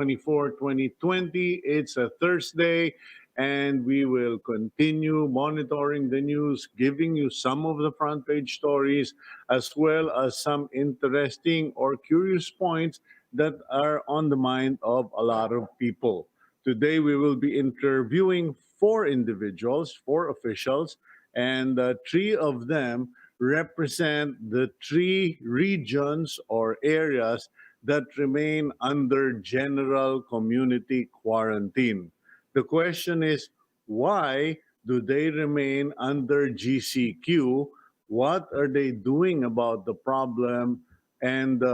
24, 2020. It's a Thursday, and we will continue monitoring the news, giving you some of the front page stories, as well as some interesting or curious points that are on the mind of a lot of people. Today, we will be interviewing four individuals, four officials, and three of them represent the three regions or areas that remain under general community quarantine. The question is, why do they remain under GCQ? What are they doing about the problem? And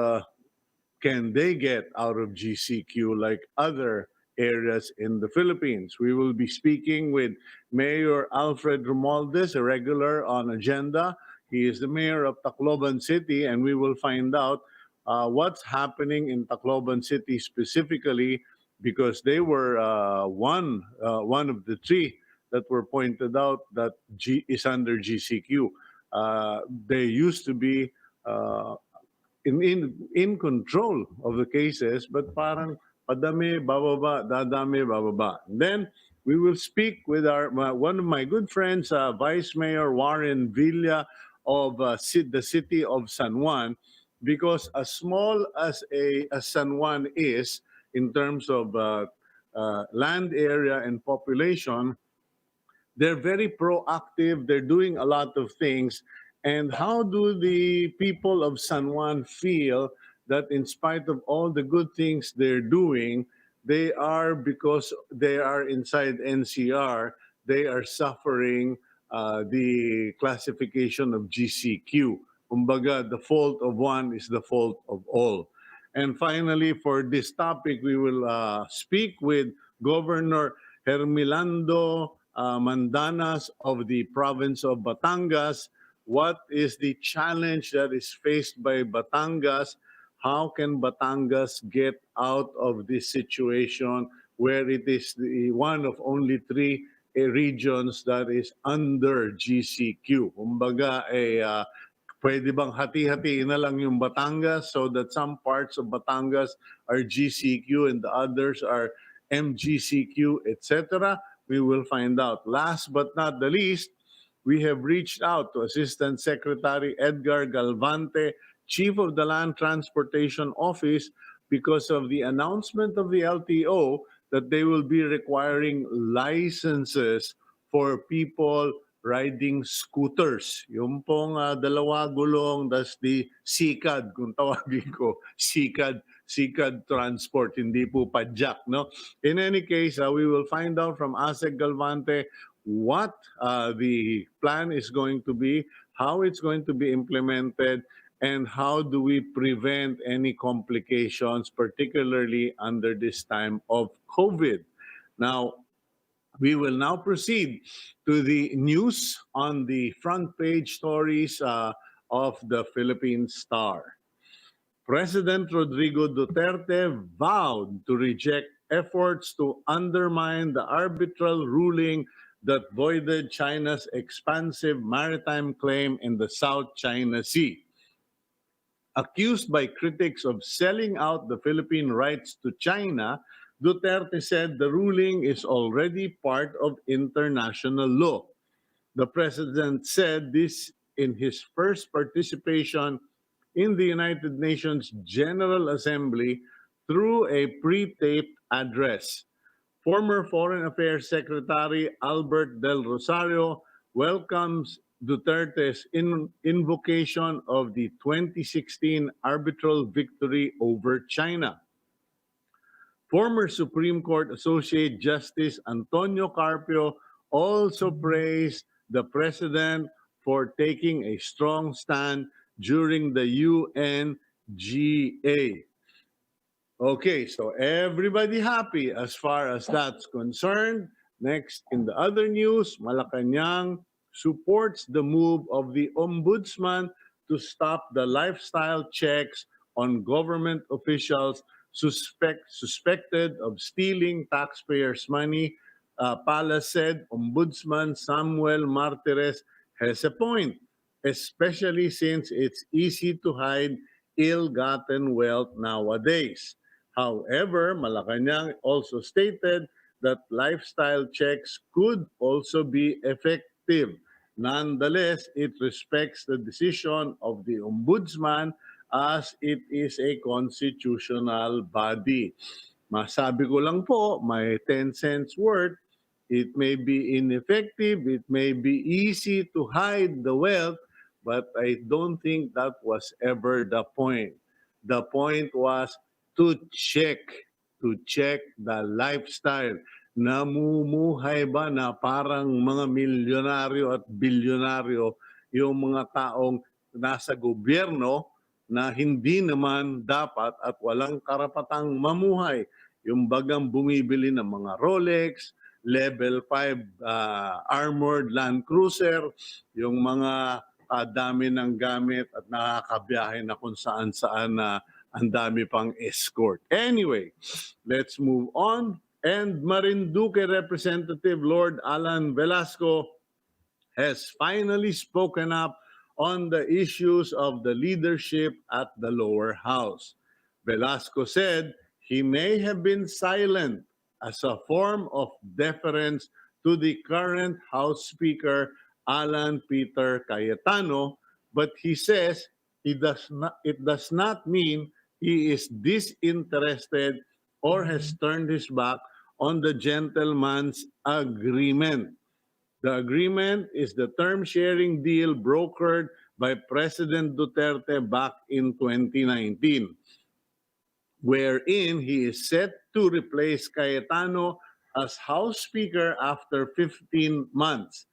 can they get out of GCQ like other areas in the Philippines? We will be speaking with Mayor Alfred Romualdez, a regular on agenda. He is the mayor of Tacloban City, and we will find out what's happening in Tacloban City specifically, because they were one of the three that were pointed out that is under GCQ. They used to be uh, in control of the cases, but parang padami, bababa, dadami, bababa. Then we will speak with one of my good friends, Vice Mayor Warren Villa of the city of San Juan, because as small as San Juan is in terms of land area and population, they're very proactive. They're doing a lot of things. And how do the people of San Juan feel that in spite of all the good things they're doing, they are, because they are inside NCR, they are suffering the classification of GCQ. Kumbaga, the fault of one is the fault of all. And finally, for this topic, we will speak with Governor Hermilando Mandanas of the province of Batangas. What is the challenge that is faced by Batangas? How can Batangas get out of this situation where it is the one of only three regions that is under GCQ? Kumbaga, pwede bang hati-hatiin na lang yung Batangas so that some parts of Batangas are GCQ and the others are MGCQ, etc.? We will find out. Last but not the least, we have reached out to Assistant Secretary Edgar Galvante, Chief of the Land Transportation Office, because of the announcement of the LTO that they will be requiring licenses for people riding scooters. Yung pong dalawa gulong, that's the sikad, kung tawagin ko, sikad transport, hindi po padjak, no? In any case, we will find out from ASEC Galvante what the plan is going to be, how it's going to be implemented, and how do we prevent any complications, particularly under this time of COVID. Now, we will now proceed to the news on the front page stories of the Philippine Star. President Rodrigo Duterte vowed to reject efforts to undermine the arbitral ruling that voided China's expansive maritime claim in the South China Sea. Accused by critics of selling out the Philippine rights to China, Duterte said the ruling is already part of international law. The president said this in his first participation in the United Nations General Assembly through a pre-taped address. Former Foreign Affairs Secretary Albert Del Rosario welcomes Duterte's invocation of the 2016 arbitral victory over China. Former Supreme Court Associate Justice Antonio Carpio also praised the president for taking a strong stand during the UNGA. Okay, so everybody happy as far as that's concerned. Next, in the other news, Malacanang supports the move of the ombudsman to stop the lifestyle checks on government officials suspected of stealing taxpayers' money. Pala said Ombudsman Samuel Martires has a point, especially since it's easy to hide ill-gotten wealth nowadays. However, Malacanang also stated that lifestyle checks could also be effective. Nonetheless, it respects the decision of the Ombudsman as it is a constitutional body. Masabi ko lang po, may 10 cents worth. It may be ineffective, it may be easy to hide the wealth, but I don't think that was ever the point. The point was to check, the lifestyle. Namumuhay ba na parang mga milyonaryo at bilyonaryo yung mga taong nasa gobyerno na hindi naman dapat at walang karapatang mamuhay. Yung bagang bumibili ng mga Rolex, level 5 armored Land Cruiser, yung mga dami ng gamit at nakakabiyahe na kung saan-saan na ang dami pang escort. Anyway, let's move on. And Marinduque Representative Lord Alan Velasco has finally spoken up on the issues of the leadership at the lower house. Velasco said he may have been silent as a form of deference to the current House Speaker, Alan Peter Cayetano, but he says it does not mean he is disinterested or has turned his back on the gentleman's agreement. The agreement is the term-sharing deal brokered by President Duterte back in 2019, wherein he is set to replace Cayetano as House Speaker after 15 months.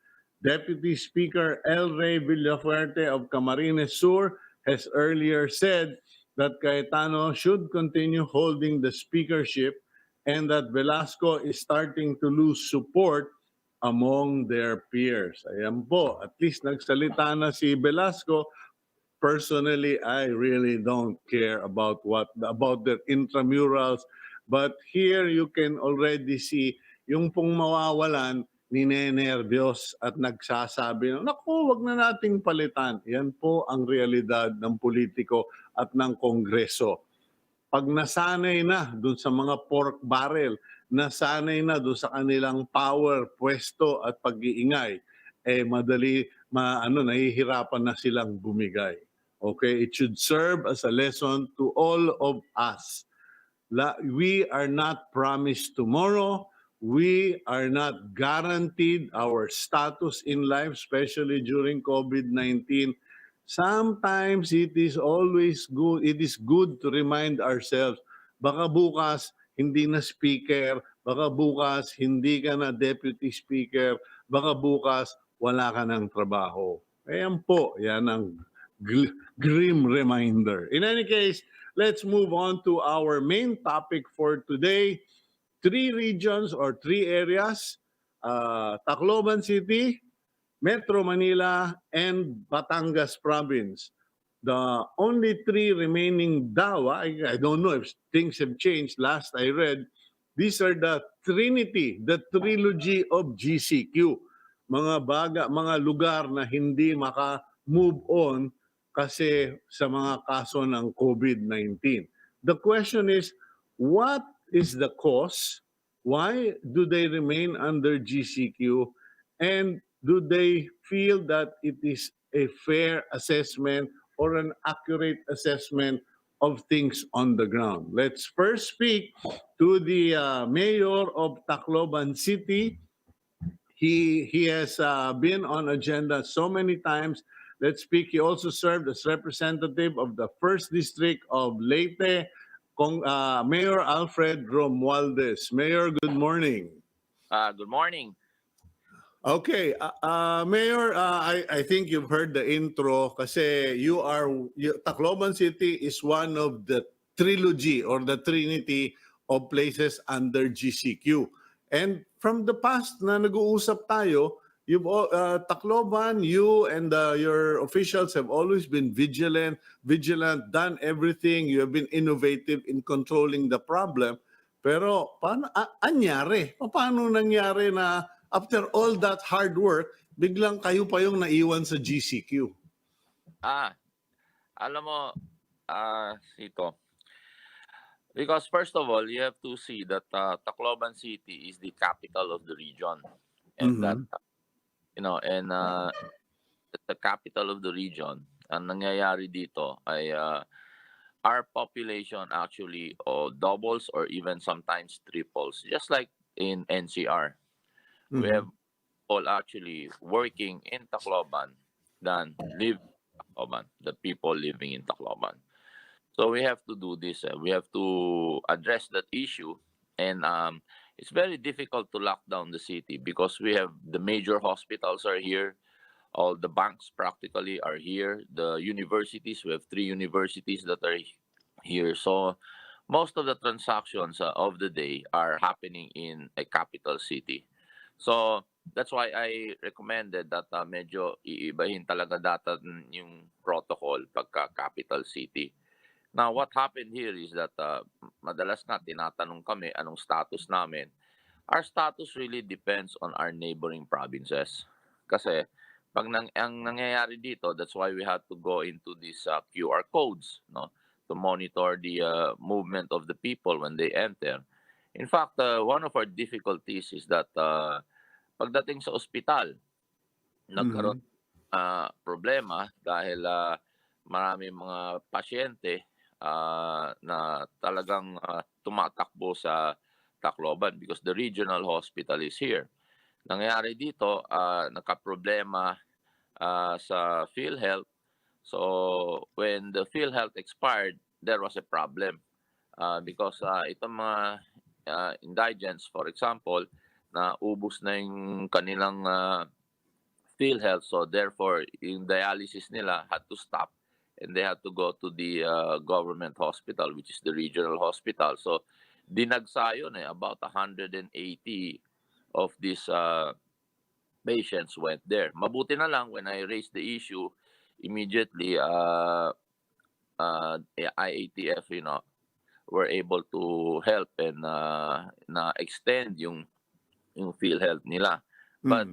Deputy Speaker El Rey Villafuerte of Camarines Sur has earlier said that Cayetano should continue holding the speakership and that Velasco is starting to lose support among their peers. Ayan po, at least nagsalita na si Velasco. Personally, I really don't care about their intramurals, but here you can already see yung pong mawawalan ninenervyos at nagsasabi, naku, wag na nating palitan. Yan po ang realidad ng politiko at ng Kongreso. Pag nasanay na dun sa mga pork barrel, nasanay na dun sa kanilang power, pwesto at pag-iingay, nahihirapan na silang bumigay. Okay, it should serve as a lesson to all of us. We are not promised tomorrow. We are not guaranteed our status in life, especially during COVID-19. Sometimes it is good to remind ourselves, baka bukas hindi na speaker, baka bukas hindi ka na deputy speaker, baka bukas wala ka ng trabaho. Ayan po, yan ang grim reminder. In any case, let's move on to our main topic for today. 3 regions or 3 areas, Tacloban City, Metro Manila, and Batangas Province. The only 3 remaining daw, I don't know if things have changed. Last I read, these are the Trinity, the trilogy of GCQ. Mga lugar na hindi maka-move on kasi sa mga kaso ng COVID-19. The question is, what is the cause? Why do they remain under GCQ? And do they feel that it is a fair assessment or an accurate assessment of things on the ground? Let's first speak to the mayor of Tacloban City. He has been on agenda so many times. Let's speak. He also served as representative of the 1st District of Leyte, Mayor Alfred Romualdez. Mayor, good morning. Good morning. Okay, Mayor, I think you've heard the intro kasi Tacloban City is one of the trilogy or the trinity of places under GCQ. And from the past na nag-uusap tayo, Tacloban, you and your officials have always been vigilant, done everything. You have been innovative in controlling the problem. Pero paano nangyari na after all that hard work, biglang kayo pa yung naiwan sa GCQ? Alam mo, Cito, Because first of all, you have to see that Tacloban City is the capital of the region, and that Mm-hmm. and the capital of the region. Ang nangyayari dito ay our population actually doubles or even sometimes triples, just like in NCR. We Mm-hmm. have all actually working in Tacloban than live in Tacloban, the people living in Tacloban. So we have to do this. We have to address that issue, and it's very difficult to lock down the city because we have the major hospitals are here, all the banks practically are here, the universities. We have three universities that are here. So most of the transactions of the day are happening in a capital city. So that's why I recommended that medyo iibahin talaga data yung protocol pagka capital city. Now, what happened here is that madalas nga tinatanong kami anong status namin. Our status really depends on our neighboring provinces. Kasi ang nangyayari dito, that's why we had to go into these QR codes, no, to monitor the movement of the people when they enter. In fact, one of our difficulties is that pagdating sa ospital, nagkaroon Mm-hmm. problema dahil marami mga pasyente na talagang tumatakbo sa Tacloban because the regional hospital is here. Nangyari dito, nakaproblema sa PhilHealth. So when the PhilHealth expired, there was a problem because itong mga indigents, for example, na ubus na yung kanilang PhilHealth. So therefore, yung dialysis nila had to stop and they had to go to the government hospital, which is the regional hospital. So dinagsa yun about 180 of these patients went there. Mabuti na lang when I raised the issue, immediately IATF, were able to help and na extend yung PhilHealth nila. But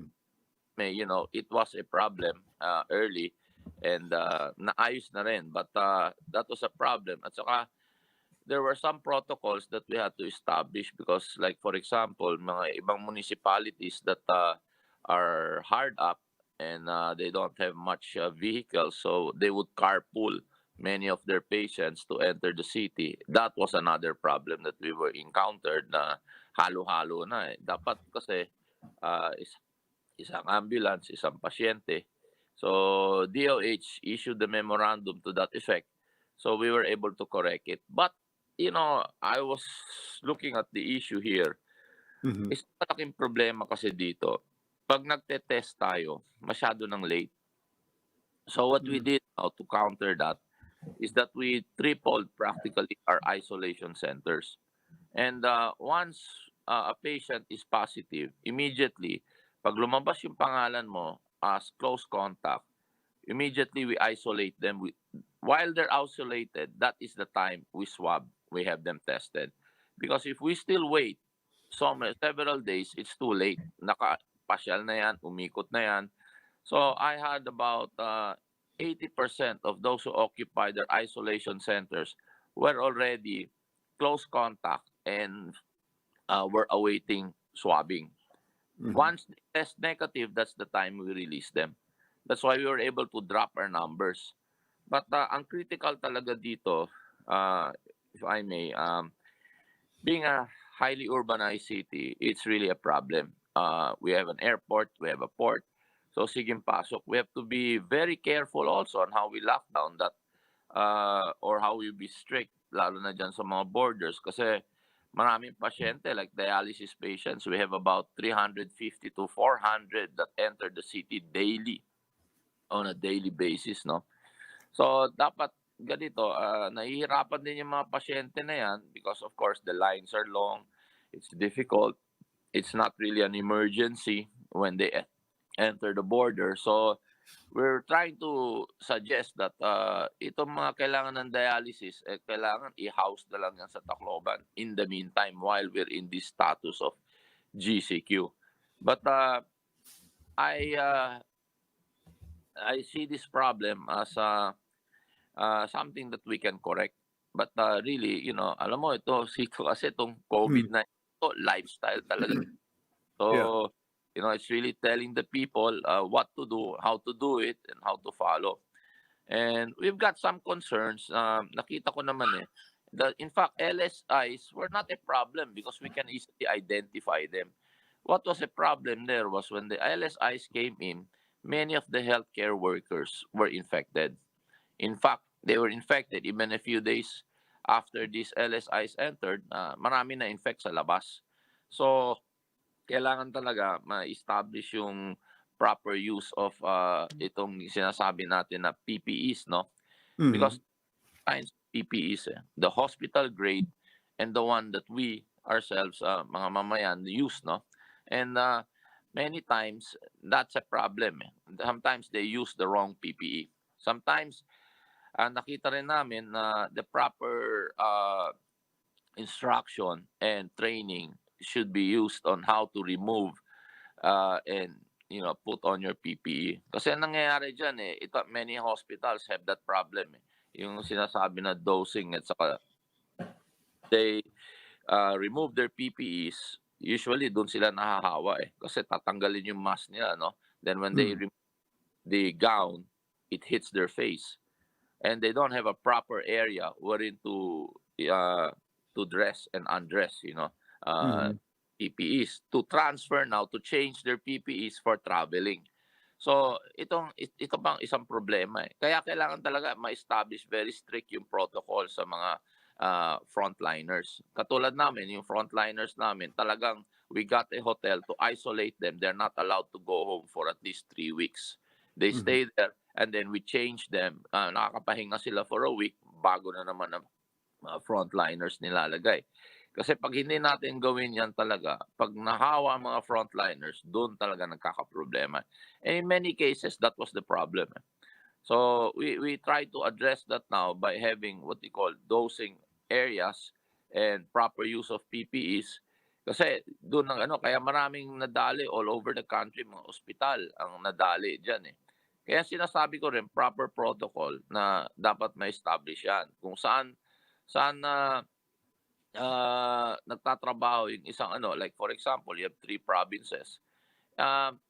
Mm-hmm. it was a problem early and naayos na rin. But that was a problem. At saka, there were some protocols that we had to establish because, like, for example, mga ibang municipalities that are hard up and they don't have much vehicles, so they would carpool many of their patients to enter the city. That was another problem that we were encountered na halo-halo na eh. Dapat kasi isang ambulance, isang pasyente. So DOH issued the memorandum to that effect. So we were able to correct it. But, I was looking at the issue here. Mm-hmm. Is malaking problema kasi dito. Pag nagte-test tayo, masyado ng late. So what we did now to counter that is that we tripled practically our isolation centers. And once a patient is positive, immediately, pag lumabas yung pangalan mo as close contact, immediately we isolate them. While they're isolated, that is the time we swab, we have them tested. Because if we still wait several days, it's too late. Nakapasyal na yan, umikot na yan. So I had about 80% of those who occupy their isolation centers were already close contact and were awaiting swabbing. Mm-hmm. Once they test negative, that's the time we release them. That's why we were able to drop our numbers. But ang critical talaga dito, if I may, being a highly urbanized city, it's really a problem. We have an airport, we have a port. So sige pasok. We have to be very careful also on how we lock down that or how we be strict, lalo na dyan sa mga borders. Kasi maraming pasyente, like dialysis patients, we have about 350 to 400 that enter the city daily, on a daily basis, no? So, dapat ganito, nahihirapan din yung mga pasyente na yan because of course the lines are long, it's difficult, it's not really an emergency when they enter the border. So, we're trying to suggest that itong mga kailangan ng dialysis, kailangan i-house na lang yan sa Tacloban in the meantime while we're in this status of GCQ. But I uh, I see this problem as something that we can correct. But really, alam mo ito, Sito, kasi itong Mm. COVID na ito, lifestyle talaga. Yeah. So, it's really telling the people what to do, how to do it, and how to follow. And we've got some concerns. Nakita ko naman that in fact, LSIs were not a problem because we can easily identify them. What was a problem there was when the LSIs came in, many of the healthcare workers were infected. In fact, they were infected even a few days after these LSIs entered. Marami na infect sa labas. So, kailangan talaga ma-establish yung proper use of itong sinasabi natin na PPEs, no? Mm. Because kinds of PPEs, the hospital grade and the one that we ourselves, mga mamayan, use, no? And many times, that's a problem. Sometimes they use the wrong PPE. Sometimes, nakita rin namin na the proper instruction and training should be used on how to remove and put on your PPE. Kasi ang nangyayari diyan many hospitals have that problem. Yung sinasabi na dosing at saka they remove their PPEs, usually doon sila nahahawa kasi tatanggalin yung mask nila, no? Then when they Mm. remove the gown, it hits their face. And they don't have a proper area wherein to dress and undress, uh, Mm. PPEs to transfer now to change their PPEs for traveling. So ito bang isang problema. Kaya kailangan talaga ma-establish very strict yung protocol sa mga frontliners. Katulad namin, yung frontliners namin, talagang we got a hotel to isolate them. They're not allowed to go home for at least 3 weeks. They Mhm. stay there and then we change them. Nakakapahinga sila for a week bago na naman ang mga frontliners nilalagay. Kasi pag hindi natin gawin yan talaga, pag nahawa ang mga frontliners, doon talaga nagkakaproblema. And in many cases, that was the problem. So we try to address that now by having what we call dosing areas and proper use of PPEs. Kasi doon kaya maraming nadali all over the country, mga ospital ang nadali diyan. Kaya sinasabi ko rin proper protocol na dapat ma-establish yan. Kung saan na nagtatrabaho yung isang like for example, you have 3 provinces.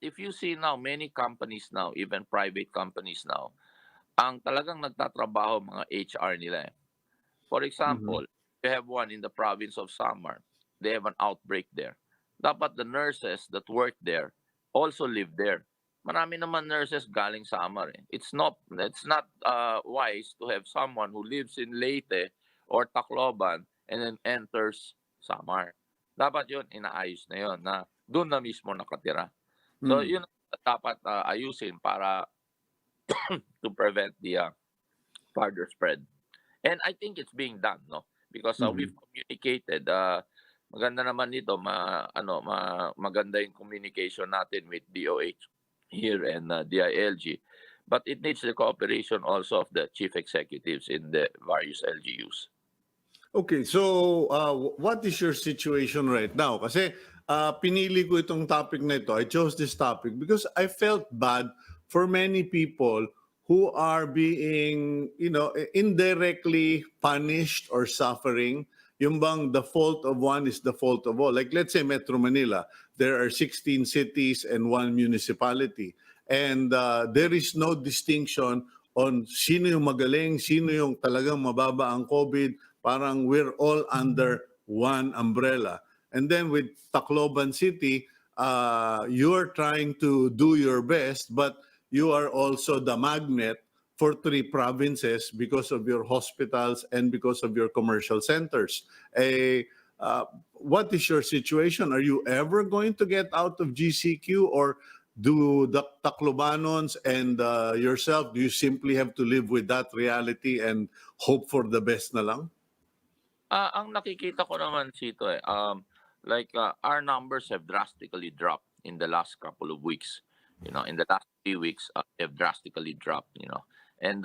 If you see now, many companies now, even private companies now, ang talagang nagtatrabaho mga HR nila. For Mhm. example, you have one in the province of Samar. They have an outbreak there. Dapat the nurses that work there also live there. Marami naman nurses galing Samar. It's not wise to have someone who lives in Leyte or Tacloban and then enters Samar. Dapat yun, inaayos na yun na doon na mismo nakatira. So Mm. yun dapat ayusin para to prevent the further spread. And I think it's being done, no? Because we've Mhm. communicated. Maganda naman nito, maganda yung communication natin with DOH here and DILG. But it needs the cooperation also of the chief executives in the various LGUs. Okay, so what is your situation right now? Kasi pinili ko itong topic na ito. I chose this topic because I felt bad for many people who are being, indirectly punished or suffering. Yung bang the fault of one is the fault of all. Like let's say Metro Manila, there are 16 cities and one municipality. And there is no distinction on sino yung magaling, sino yung talagang mababa ang COVID. Parang we're all under one umbrella. And then with Tacloban City, you're trying to do your best, but you are also the magnet for 3 provinces because of your hospitals and because of your commercial centers. What is your situation? Are you ever going to get out of GCQ, or do the Taclobanons and yourself, do you simply have to live with that reality and hope for the best na lang? Ang nakikita ko naman dito like our numbers have drastically dropped in the last couple of weeks. In the last 3 weeks, they have drastically dropped. And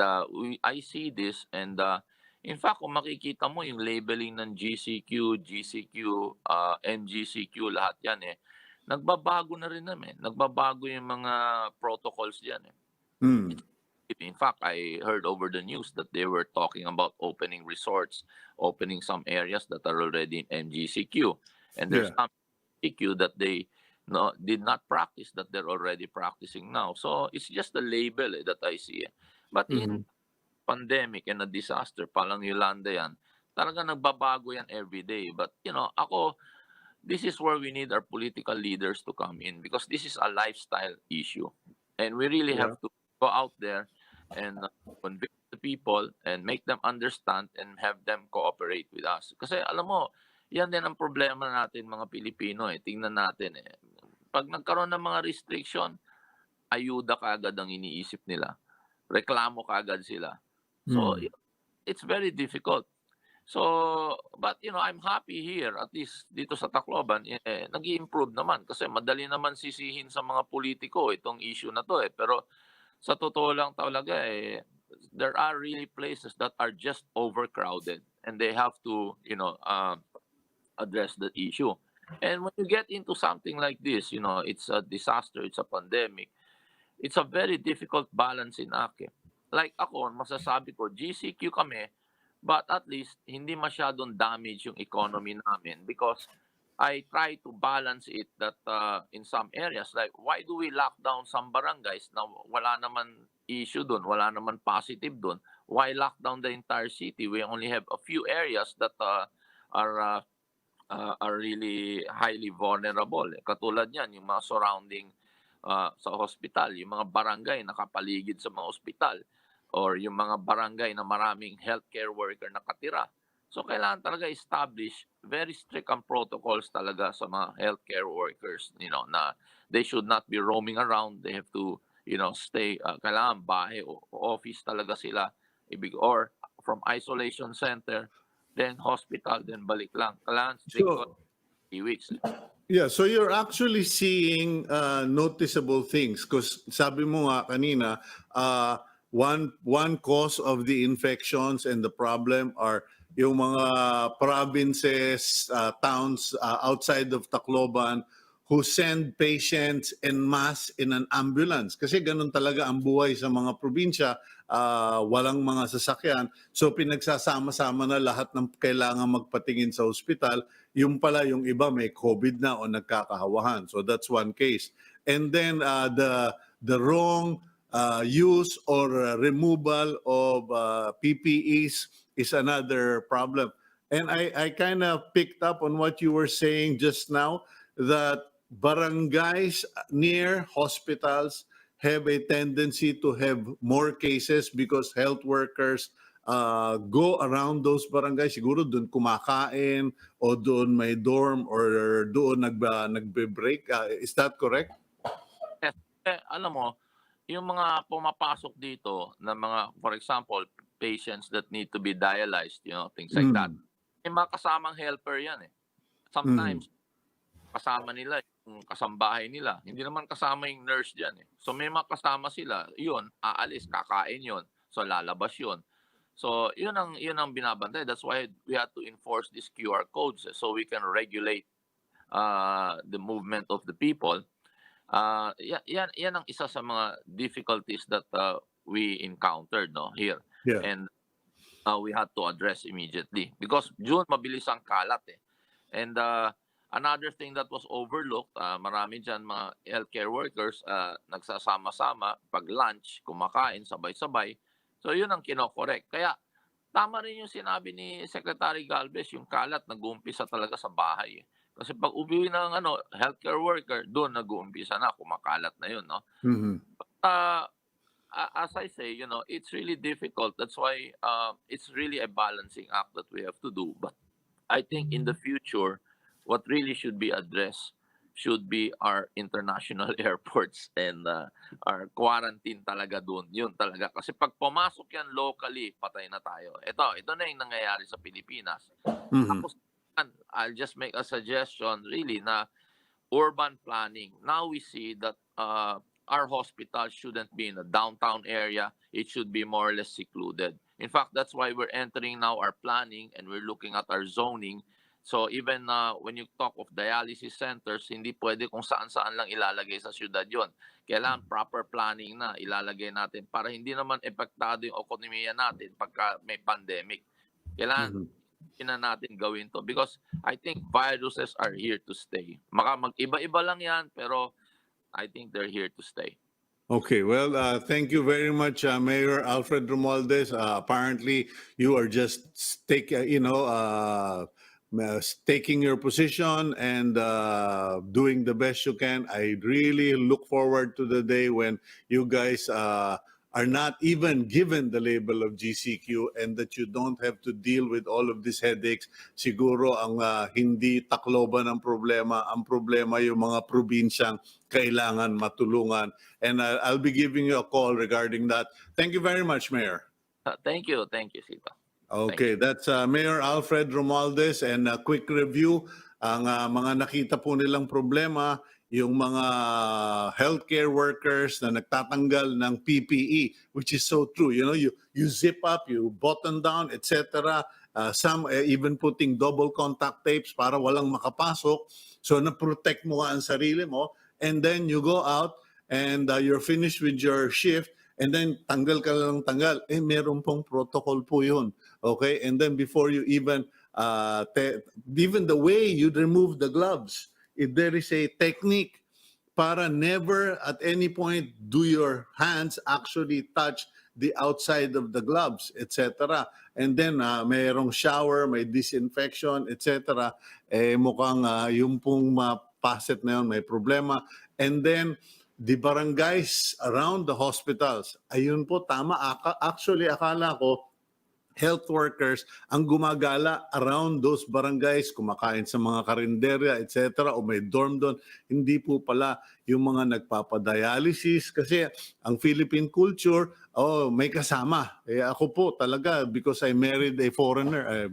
I see this, and in fact, kung makikita mo yung labeling ng GCQ, MGCQ, lahat yan nagbabago na rin naman. Nagbabago yung mga protocols diyan. Mm. In fact, I heard over the news that they were talking about opening resorts, opening some areas that are already in MGCQ, and there's Yeah. some CQ that they no did not practice that they're already practicing now. So it's just a label that I see. But in Mhm. pandemic and a disaster, palang Yolanda yan, talaga nagbabago yan every day. But ako, this is where we need our political leaders to come in because this is a lifestyle issue. And we really have Yeah. to go out there and convince the people and make them understand and have them cooperate with us. Kasi alam mo, yan din ang problema natin mga Pilipino eh. Tingnan natin eh. Pag nagkaroon ng mga restriction, ayuda kaagad ang iniisip nila. Reklamo kaagad sila. So, Mm. it's very difficult. So, but I'm happy here at least dito sa Tacloban nag-i-improve naman kasi madali naman sisihin sa mga politiko itong issue na 'to eh. Pero sa totoo lang talaga there are really places that are just overcrowded and they have to, address the issue. And when you get into something like this, it's a disaster, it's a pandemic, it's a very difficult balancing act. Like ako, masasabi ko, GCQ kami, but at least hindi masyadong damage yung economy namin because I try to balance it that in some areas, like why do we lock down some barangays na wala naman issue doon, wala naman positive doon? Why lock down the entire city? We only have a few areas that are uh, are really highly vulnerable. Katulad niyan, yung mga surrounding sa hospital, yung mga barangay nakapaligid sa mga ospital, or yung mga barangay na maraming healthcare worker nakatira. So kailangan talaga establish very strict ang protocols talaga sa mga healthcare workers, na they should not be roaming around. They have to, stay, kailangan bahay o office talaga sila. Or from isolation center, then hospital, then balik lang. Kailangan strict So 3 weeks. yeah, so you're actually seeing noticeable things because sabi mo nga kanina, one cause of the infections and the problem are yung mga provinces, towns outside of Tacloban who send patients en masse in an ambulance. Kasi ganun talaga ang buhay sa mga probinsya, walang mga sasakyan. So pinagsasama-sama na lahat ng kailangan magpatingin sa ospital. Yung pala, yung iba may COVID na o nagkakahawahan. So that's one case. And then the wrong use or removal of PPEs is another problem. And I kind of picked up on what you were saying just now that barangays near hospitals have a tendency to have more cases because health workers go around those barangays. Siguro doon kumakain o doon may dorm or doon nagbe-break. Is that correct? Yes. Alam mo, yung mga pumapasok dito na mga, for example, patients that need to be dialyzed, things like that. Mm. May mga kasamang helper yan eh. Mm. Sometimes, kasama nila yung kasambahay nila. Hindi naman kasama yung nurse dyan eh. So may mga kasama sila, yun, aalis, kakain yun. So lalabas yun. So yun ang binabantay. That's why we have to enforce these QR codes so we can regulate the movement of the people. Yan ang isa sa mga difficulties that we encountered here. Yeah. And we had to address immediately because June mabilis ang kalat eh. And another thing that was overlooked, marami dyan mga healthcare workers nagsasama-sama pag lunch, kumakain sabay-sabay. So yun ang kinokorek. Kaya tama rin yung sinabi ni Secretary Galvez, yung kalat nag-uumpisa talaga sa bahay eh. Kasi pag uwi ng healthcare worker, doon nag-uumpisa na, kumakalat na yun, no? Mhm. Uh, as I say, it's really difficult. That's why it's really a balancing act that we have to do. But I think in the future, what really should be addressed should be our international airports and our quarantine talaga doon. Yun talaga. Kasi pag pumasok yan locally, patay na tayo. Ito na yung nangyayari sa Pilipinas. Mhm. Tapos, I'll just make a suggestion really na urban planning. Now we see that our hospital shouldn't be in a downtown area. It should be more or less secluded. In fact, that's why we're entering now our planning and we're looking at our zoning So even when you talk of dialysis centers, hindi pwede kung saan-saan lang ilalagay sa syudad yon. Kailangan proper planning na ilalagay natin para hindi naman epektado yung ekonomiya natin pagka may pandemic. Kailangan Mhm. natin gawin to because I think viruses are here to stay. Mag-iba-iba lang yan, pero I think they're here to stay. Okay, well, thank you very much, Mayor Alfred Romualdez. Apparently, you are just taking your position and doing the best you can. I really look forward to the day when you guys are not even given the label of GCQ and that you don't have to deal with all of these headaches. Siguro ang hindi Tacloban ang problema yung mga probinsyang kailangan matulungan. And I'll be giving you a call regarding that. Thank you very much, Mayor. Thank you, Sito. Okay, that's Mayor Alfred Romualdez, and a quick review. Ang mga nakita po nilang problema, yung mga healthcare workers na nagtatanggal ng PPE, which is so true. You know, you zip up, you button down, etc. Some even putting double contact tapes para walang makapasok. So na-protect mo ang sarili mo. And then you go out and you're finished with your shift. And then tanggal ka lang tanggal. Meron pong protocol po yun. Okay? And then before you even the way you remove the gloves, if there is a technique para never at any point do your hands actually touch the outside of the gloves, etc. And then mayroong shower, may disinfection, etc. Mukhang yung pong paset na yun may problema. And then the barangays around the hospitals, ayun po, tama. Actually, akala ko, health workers ang gumagala around those barangays, kumakain sa mga karinderya, etc. o may dorm doon. Hindi po pala yung mga nagpapadialysis kasi ang Philippine culture, may kasama. Ako po talaga, because I married a foreigner,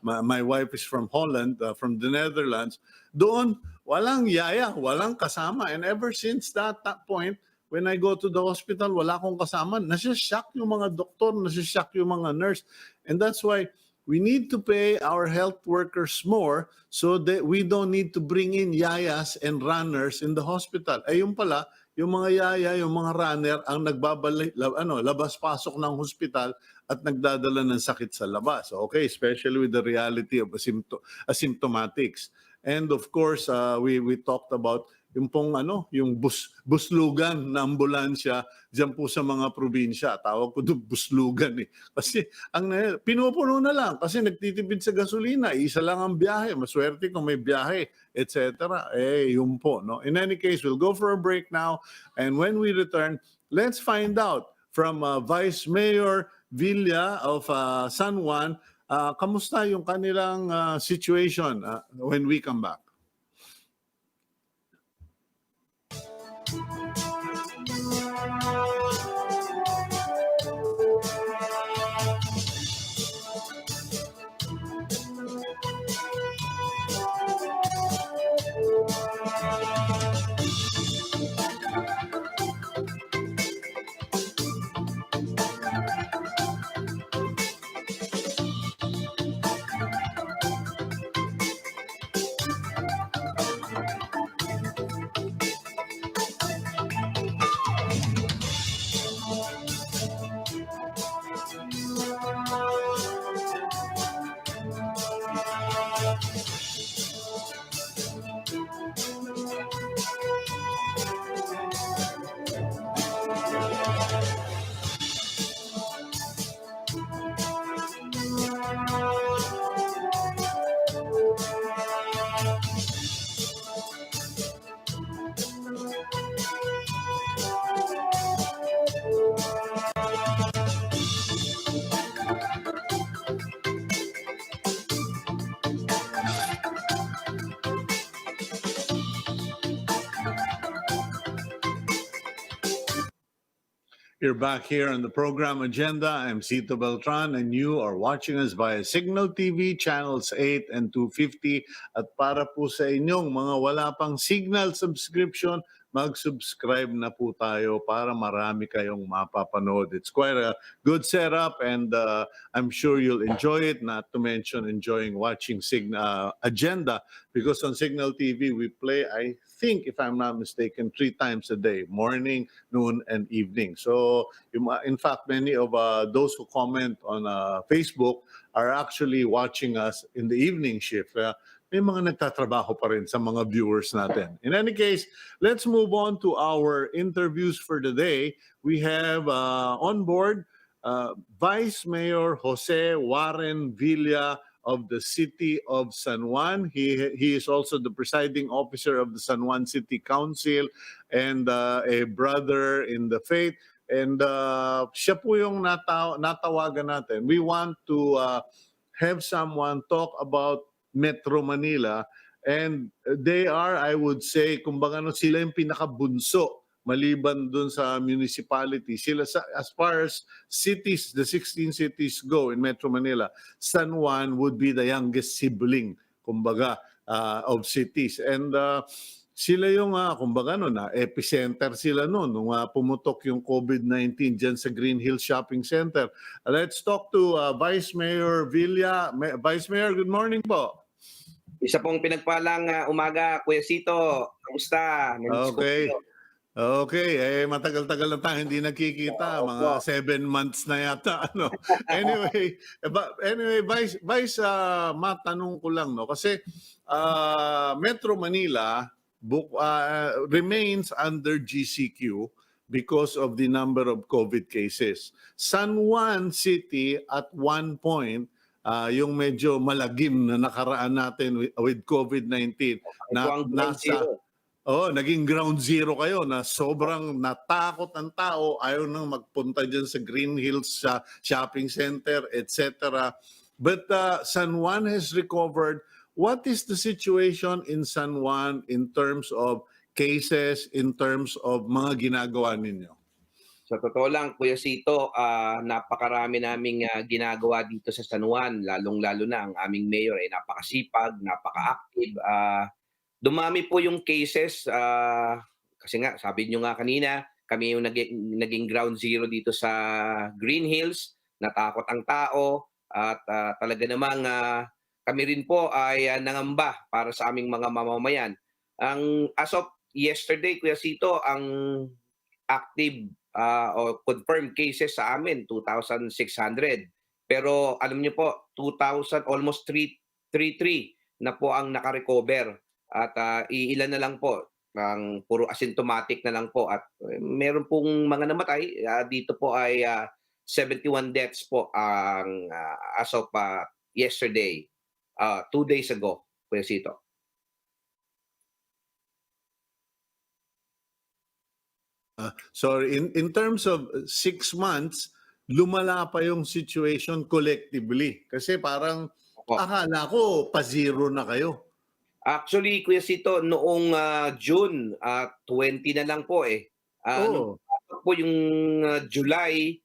my wife is from Holland, from the Netherlands, doon walang yaya, walang kasama. And ever since that point, when I go to the hospital, wala akong kasama. Nasya-shock yung mga doktor, nasya-shock yung mga nurse. And that's why we need to pay our health workers more so that we don't need to bring in yayas and runners in the hospital. Yung pala, yung mga yaya, yung mga runner ang labas-pasok ng hospital at nagdadala ng sakit sa labas. Okay, especially with the reality of asymptomatics. And of course, we talked about yung pong yung buslugan na ambulansya diyan po sa mga probinsya. Tawag ko doon buslugan eh. Kasi pinupuno na lang kasi nagtitipid sa gasolina, isa lang ang biyahe, maswerte kung may biyahe, etc. Yun po, no. In any case, we'll go for a break now, and when we return, let's find out from Vice Mayor Villa of San Juan, kamusta yung kanilang situation when we come back. You're back here on the program agenda. I'm Cito Beltran, and you are watching us via Signal TV channels 8 and 250. At para po sa inyong mga wala pang Signal subscription, mag-subscribe na po tayo para marami kayong mapapanood. It's quite a good setup and I'm sure you'll enjoy it, not to mention enjoying watching Agenda, because on Signal TV we play, I think, if I'm not mistaken, 3 times a day, morning, noon, and evening. So in fact, many of those who comment on Facebook are actually watching us in the evening shift. May mga nagtatrabaho pa rin sa mga viewers natin. In any case, let's move on to our interviews for the day. We have on board Vice Mayor Jose Warren Villa of the City of San Juan. He is also the presiding officer of the San Juan City Council and a brother in the faith. And siya po yung natawagan natin. We want to have someone talk about Metro Manila, and they are, I would say, kumbaga sila yung pinakabunso maliban dun sa municipality. Sila as far as cities, the 16 cities go in Metro Manila, San Juan would be the youngest sibling, kumbaga, of cities. And sila yung, kumbaga, epicenter sila nung pumutok yung COVID-19 dyan sa Green Hills Shopping Center. Let's talk to Vice Mayor Villa. Vice Mayor, good morning po. Isa pong pinagpalang umaga, Kuya Cito. Kamusta? Okay. Okay, matagal-tagal na tayo hindi nagkikita, mga 7 months na yata. Anyway, Vice, matanong ko lang, kasi Metro Manila remains under GCQ because of the number of COVID cases. San Juan City at one point, yung medyo malagim na nakaraan natin with COVID-19, naging ground zero kayo na sobrang natakot ang tao, ayaw nang magpunta dyan sa Green Hills Shopping Center, etc. But San Juan has recovered. What is the situation in San Juan in terms of cases, in terms of mga ginagawa ninyo? Sa totoo lang, Kuya Cito, napakarami naming ginagawa dito sa San Juan, lalong-lalo na ang aming mayor ay napakasipag, napaka-active. Dumami po yung cases kasi nga, sabi nyo nga kanina, kami yung naging ground zero dito sa Green Hills, natakot ang tao at talaga namang kami rin po ay nangamba para sa aming mga mamamayan. As of yesterday, Kuya Cito, ang active o confirmed cases sa amin 2,600. Pero alam niyo po, 2,000 almost 333 na po ang naka-recover at iilan na lang po ang puro asymptomatic na lang po at meron pong mga namatay. Dito po ay 71 deaths po ang as of yesterday, 2 days ago, Kuya Cito. Sorry, in terms of 6 months, lumala pa yung situation collectively. Kasi parang akala ko pa-zero na kayo. Actually, Kuya Cito, noong June 20 na lang po po yung July,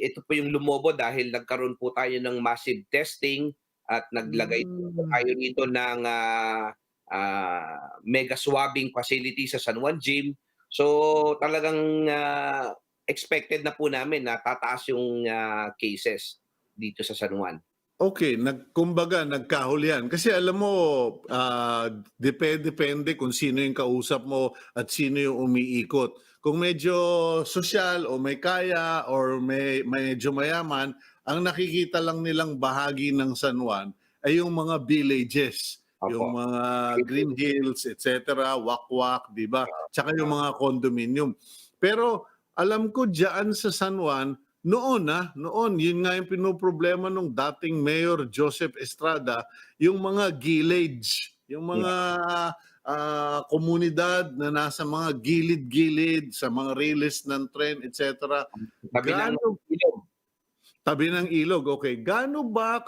ito po yung lumobo dahil nagkaroon po tayo ng massive testing at naglagay po tayo dito ng mega swabbing facility sa San Juan Gym. So talagang expected na po namin na tataas yung cases dito sa San Juan. Okay, kumbaga nagkahulihan. Kasi alam mo, depende kung sino yung kausap mo at sino yung umiikot. Kung medyo sosyal o may kaya or medyo mayaman, ang nakikita lang nilang bahagi ng San Juan ay yung mga villages. Yung mga Green Hills, etc., Wakwak, di ba? Tsaka yung mga condominium. Pero alam ko dyan sa San Juan, noon, yun nga yung pinoproblema nung dating Mayor Joseph Estrada, yung mga village, yung mga komunidad na nasa mga gilid-gilid, sa mga riles ng tren, etc. Tabi ng ilog, okay. Gaano ba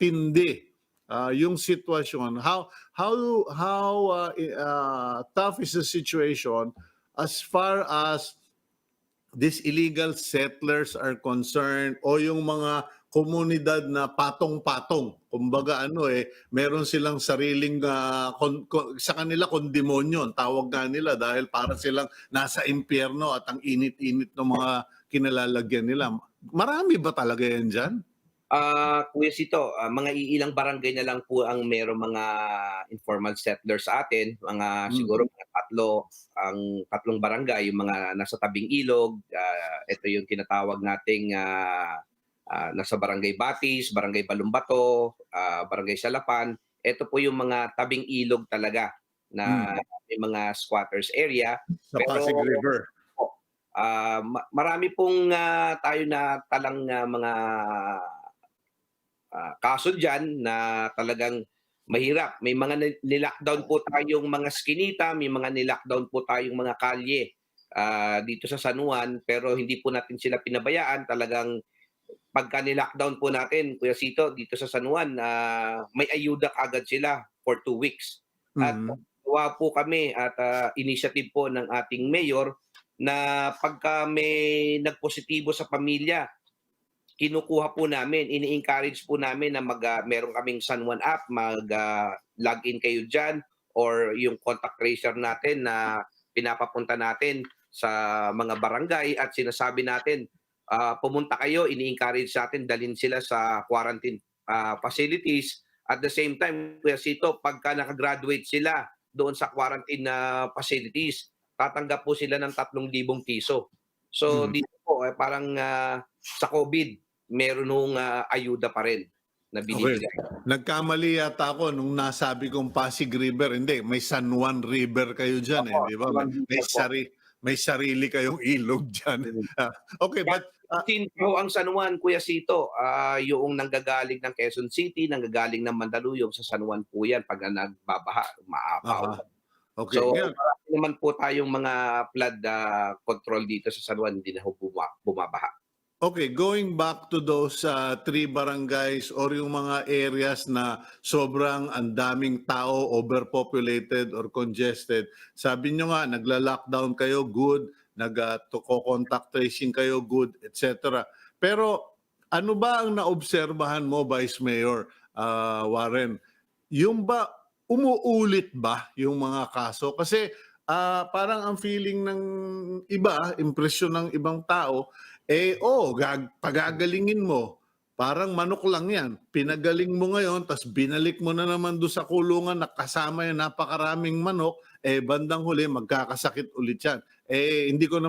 tindi yung sitwasyon? How tough is the situation as far as these illegal settlers are concerned o yung mga komunidad na patong-patong. Kumbaga meron silang sariling sa kanila kondemonyo ang tawag nga nila dahil para silang nasa impyerno at ang init-init ng mga kinalalagyan nila. Marami ba talaga yan dyan? Kuya Cito, mga iilang barangay na lang po ang merong mga informal settlers sa atin. Siguro mga tatlong barangay, yung mga nasa tabing ilog. Ito yung tinatawag nating nasa Barangay Batis, Barangay Balumbato, Barangay Salapan. Ito po yung mga tabing ilog talaga na may mga squatters area. Sa Pero Pasig River. marami pong tayo na talang mga kaso dyan na talagang mahirap. May mga nilockdown po tayong mga skinita, may mga nilockdown po tayong mga kalye dito sa San Juan, pero hindi po natin sila pinabayaan. Talagang pagka nilockdown po natin, Kuya Cito, dito sa San Juan, may ayuda kagad sila for 2 weeks. At gawa po kami at initiative po ng ating mayor na pagka may nagpositibo sa pamilya, kinukuha po namin, ini-encourage po namin na meron kaming San Juan app, mag-login kayo dyan, or yung contact tracer natin na pinapapunta natin sa mga barangay at sinasabi natin, pumunta kayo, ini-encourage natin, dalhin sila sa quarantine facilities. At the same time, Kuya Cito, pagka nakagraduate sila doon sa quarantine facilities, tatanggap po sila ng 3,000 piso. So dito po, parang sa COVID, meron nung ayuda pa rin na binibigay. Okay. Nagkamali yata ako nung nasabi kong Pasig River. Hindi, may San Juan River kayo dyan. Di ba? May sarili kayong ilog dyan. Okay, but... ang San Juan, Kuya Cito, yung nanggagaling ng Quezon City, nanggagaling ng Mandaluyong sa San Juan po yan pag nagbabaha, maapaw. Okay. So, marami naman po tayong mga flood control dito sa San Juan, hindi na bumabaha. Okay, going back to those 3 barangays or yung mga areas na sobrang ang daming tao, overpopulated or congested. Sabi nyo nga, nagla-lockdown kayo, good. Nag-contact tracing kayo, good, etc. Pero ano ba ang naobserbahan mo, Vice Mayor Warren? Yung ba, umuulit ba yung mga kaso? Kasi parang ang feeling ng iba, impresyon ng ibang tao, pagagalingin mo, parang manok lang yan. Pinagaling mo ngayon, tas binalik mo na naman doon sa kulungan na kasama yung napakaraming manok, bandang huli, magkakasakit ulit yan. Ayoko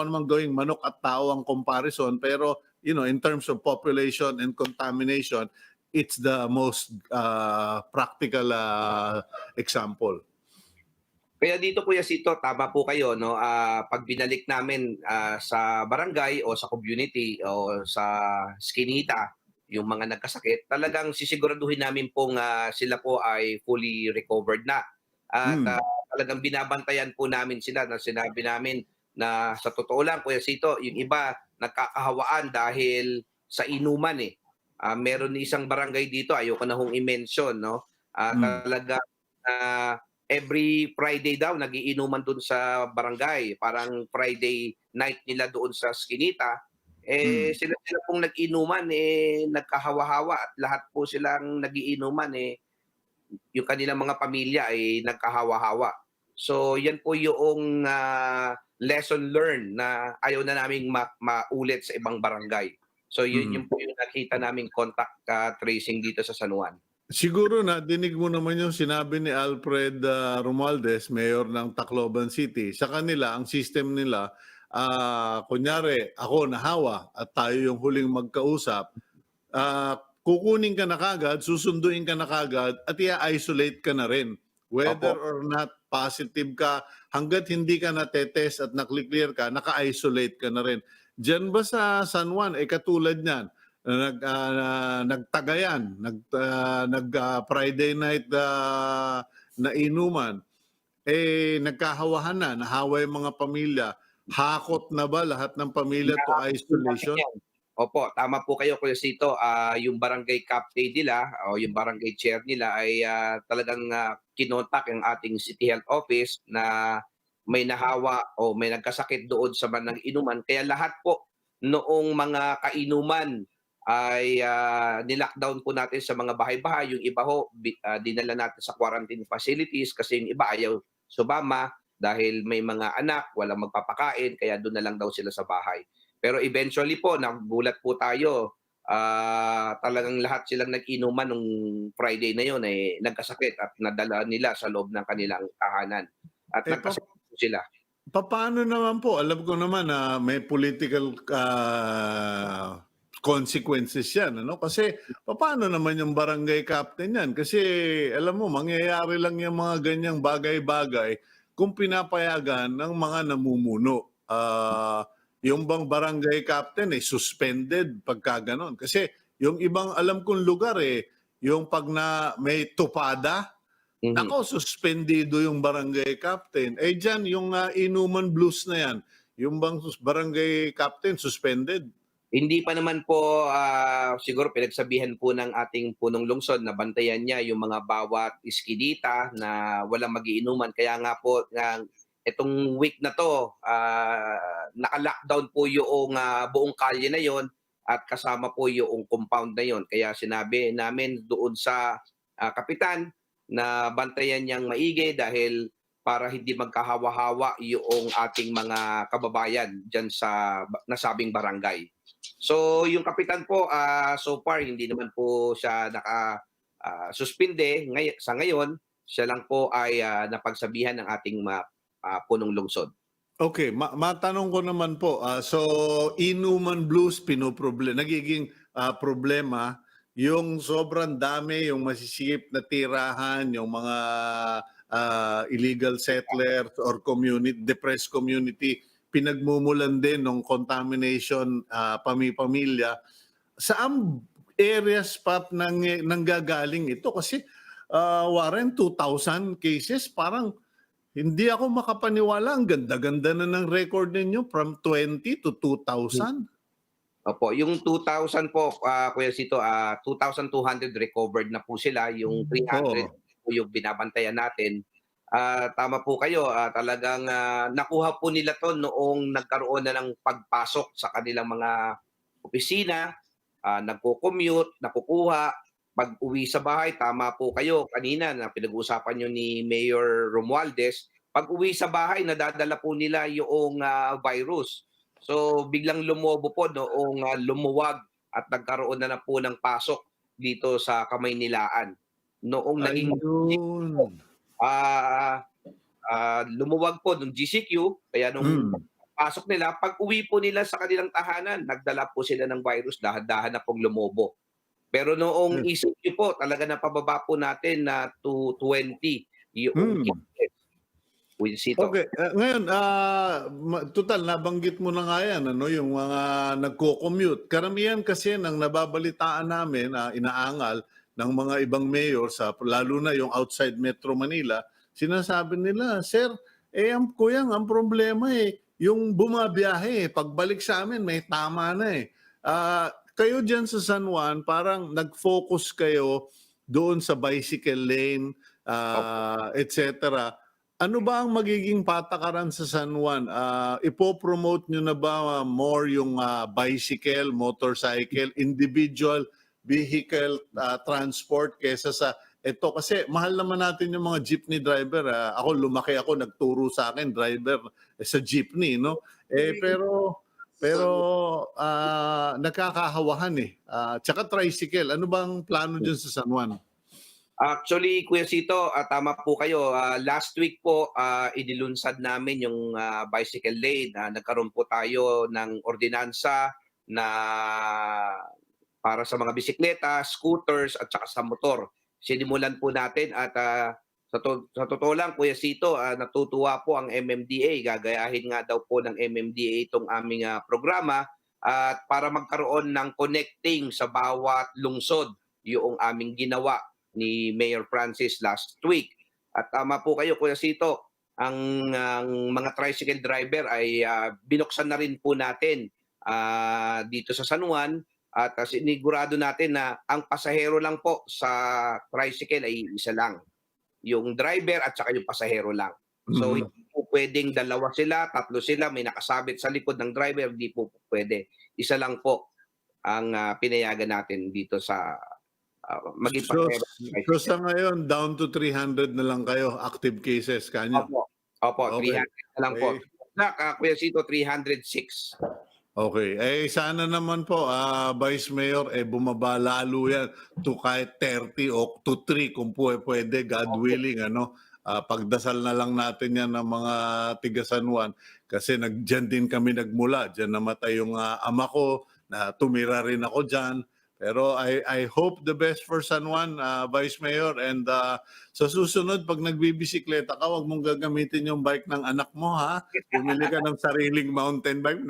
naman gawing manok at tao ang comparison, pero in terms of population and contamination, it's the most practical example. Kaya dito, Kuya Cito, tama po kayo, no? Pag binalik namin sa barangay o sa community o sa skinita, yung mga nagkasakit, talagang sisiguraduhin namin pong sila po ay fully recovered na. At talagang binabantayan po namin sila na sinabi namin na sa totoo lang, Kuya Cito, yung iba nagkakahawaan dahil sa inuman eh. Meron isang barangay dito, ayoko na hong i-mention, no? Talaga every Friday daw nagiinuman doon sa barangay, parang Friday night nila doon sa skinita, sila pong nag-inuman, nagkahawa-hawa at lahat po silang nagiinuman, yung kanilang mga pamilya ay nagkahawa-hawa. So yan po yung lesson learned na ayaw na naming maulit sa ibang barangay. So yun po yung nakita naming contact tracing dito sa San Juan. Siguro dinig mo naman yung sinabi ni Alfred Romualdez, mayor ng Tacloban City. Sa kanila, ang system nila, kunyari ako nahawa at tayo yung huling magkausap, kukunin ka na kagad, susunduin ka na kagad at i-isolate ka na rin. Whether or not positive ka, hanggat hindi ka na-test at na-clear ka, naka-isolate ka na rin. Diyan ba sa San Juan, katulad niyan, nagtagayan, Friday night na inuman, nagkahawahan na, nahawa yung mga pamilya. Hakot na ba lahat ng pamilya to isolation? Opo, tama po kayo, Kuya Cito. Yung barangay captain nila o yung barangay chair nila ay talagang kinontak ang ating City Health Office na may nahawa o may nagkasakit doon sa banang inuman. Kaya lahat po noong mga kainuman ay nilockdown po natin sa mga bahay-bahay. Yung iba ho, dinala natin sa quarantine facilities kasi yung iba ayaw sumama dahil may mga anak, walang magpapakain, kaya doon na lang daw sila sa bahay. Pero eventually po, nagulat po tayo, talagang lahat silang nag-inuman nung Friday na yun, nagkasakit at nadala nila sa loob ng kanilang tahanan. At nagkasakit po sila. Paano naman po? Alam ko naman na may political consequences yan. Ano? Kasi paano naman yung barangay captain yan? Kasi alam mo, mangyayari lang yung mga ganyang bagay-bagay kung pinapayagan ng mga namumuno. Yung bang barangay captain suspended pagka ganon. Kasi yung ibang alam kong lugar yung pag na may tupada, nako, suspendido yung barangay captain. Dyan, yung inuman blues na yan, yung bang barangay captain suspended? Hindi pa naman po siguro pinagsabihan po ng ating punong lungsod na bantayan niya yung mga bawat iskinita na walang magiinuman. Kaya nga po itong week na to, naka-lockdown po yung buong kalye na yon at kasama po yung compound na yon. Kaya sinabi namin doon sa kapitan na bantayan niyang maigi dahil para hindi magkahawa-hawa yung ating mga kababayan dyan sa nasabing barangay. So yung kapitan po, so far hindi naman po siya suspinde sa ngayon. Siya lang po ay napagsabihan ng ating punong lungsod. Okay, matanong ko naman po. So inuman blues nagiging problema yung sobrang dami, yung masisikip na tirahan, yung mga illegal settlers or depressed community, pinagmumulan din ng contamination pamilya. Saan areas pa nanggagaling ito? Kasi Warren, 2,000 cases, parang hindi ako makapaniwala. Ang ganda-ganda na ng record ninyo from 20 to 2,000. Opo, yung 2,000 po, Kuya Cito, 2,200 recovered na po sila. Yung 300 po yung binabantayan natin. Tama po kayo, talagang nakuha po nila to noong nagkaroon na ng pagpasok sa kanilang mga opisina, nagko-commute, nakukuha, pag-uwi sa bahay, tama po kayo kanina na pinag-uusapan nyo ni Mayor Romualdez, pag-uwi sa bahay, nadadala po nila yung virus. So biglang lumobo po noong lumuwag at nagkaroon na po ng pasok dito sa Kamaynilaan. Noong naging lumuwag po ng GCQ, kaya nung pasok nila, pag-uwi po nila sa kanilang tahanan, nagdala po sila ng virus, dahan-dahan na pong lumobo. Pero noong ECQ po, talaga napababa po natin na to 20 yung Okay, ngayon, total, nabanggit mo na nga yan, yung mga nagko-commute. Karamihan kasi ng nababalitaan namin, inaangal ng mga ibang mayor, lalo na yung outside Metro Manila, sinasabi nila, Sir, ang problema yung bumabiyahe, pagbalik sa amin, may tama na kayo dyan sa San Juan, parang nag-focus kayo doon sa bicycle lane, etc. Ano ba ang magiging patakaran sa San Juan? Ipopromote nyo na ba more yung bicycle, motorcycle, individual vehicle transport kesa sa ito? Kasi mahal naman natin yung mga jeepney driver. Ako, lumaki ako, nagturo sa akin, driver sa jeepney, no? Pero nakakahawahan tsaka tricycle. Ano bang plano dyan sa San Juan? Actually, Kuya Cito, tama po kayo. Last week po, inilunsad namin yung bicycle lane. Nagkaroon po tayo ng ordinansa na para sa mga bisikleta, scooters, at saka sa motor. Sinimulan po natin at sa totoo lang, Kuya Cito, natutuwa po ang MMDA. Gagayahin nga daw po ng MMDA itong aming programa at para magkaroon ng connecting sa bawat lungsod yung aming ginawa ni Mayor Francis last week. At tama po kayo, Kuya Cito, ang mga tricycle driver ay binuksan na rin po natin dito sa San Juan at sinigurado natin na ang pasahero lang po sa tricycle ay isa lang. Yung driver at saka yung pasahero lang. So hindi po pwedeng dalawa sila, tatlo sila, may nakasabit sa likod ng driver, hindi po pwede. Isa lang po. ang pinayagan natin dito sa maging So, pasahero. so sa ngayon, down to 300 na lang kayo, active cases kanyo. Opo, Okay. 300 na lang po. Kuya Cito, 306. Okay. Sana naman po, Vice Mayor, bumaba lalo yan to kahit 30 o to 3 kung pwede, God willing, ano. Pagdasal na lang natin yan ng mga tiga San Juan kasi dyan din kami nagmula. Dyan namatay yung ama ko, na tumira rin ako dyan. Pero I hope the best for San Juan, Vice Mayor. And sa susunod, pag nagbibisikleta ka, huwag mong gagamitin yung bike ng anak mo, ha? Bumili ka ng sariling mountain bike.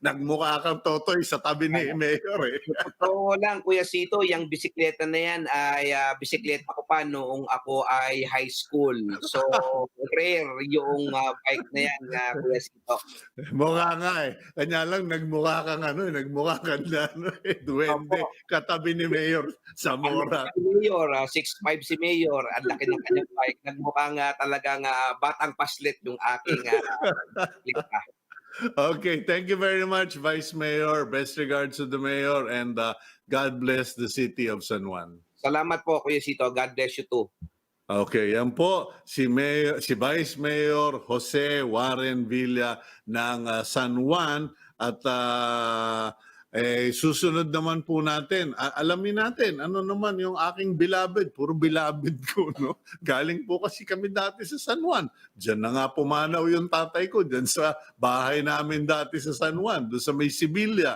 Nagmukha kang totoy sa tabi ni Mayor, eh. Totoo lang, Kuya Cito, yung bisikleta na yan ay bisikleta ko pa noong ako ay high school. So, rare yung bike na yan, Kuya Cito. Mukha nga, eh. Kanya lang, nagmukha kang duwende, katabi ni Mayor Zamora. Si Mayor, 6'5" si Mayor, ang laki ng kanyang bike. Nagmukhang talagang batang paslit yung aking bisikleta. Okay, thank you very much, Vice Mayor. Best regards to the Mayor, and God bless the city of San Juan. Salamat po, Kuya Cito. God bless you too. Okay, yan po si Vice Mayor Jose Warren Villa ng San Juan, at susunod naman po natin. Alamin natin ano naman yung aking beloved, puro beloved ko, no? Galing po kasi kami dati sa San Juan. Diyan na nga pumanaw yung tatay ko, diyan sa bahay namin dati sa San Juan, doon sa may Sibilya.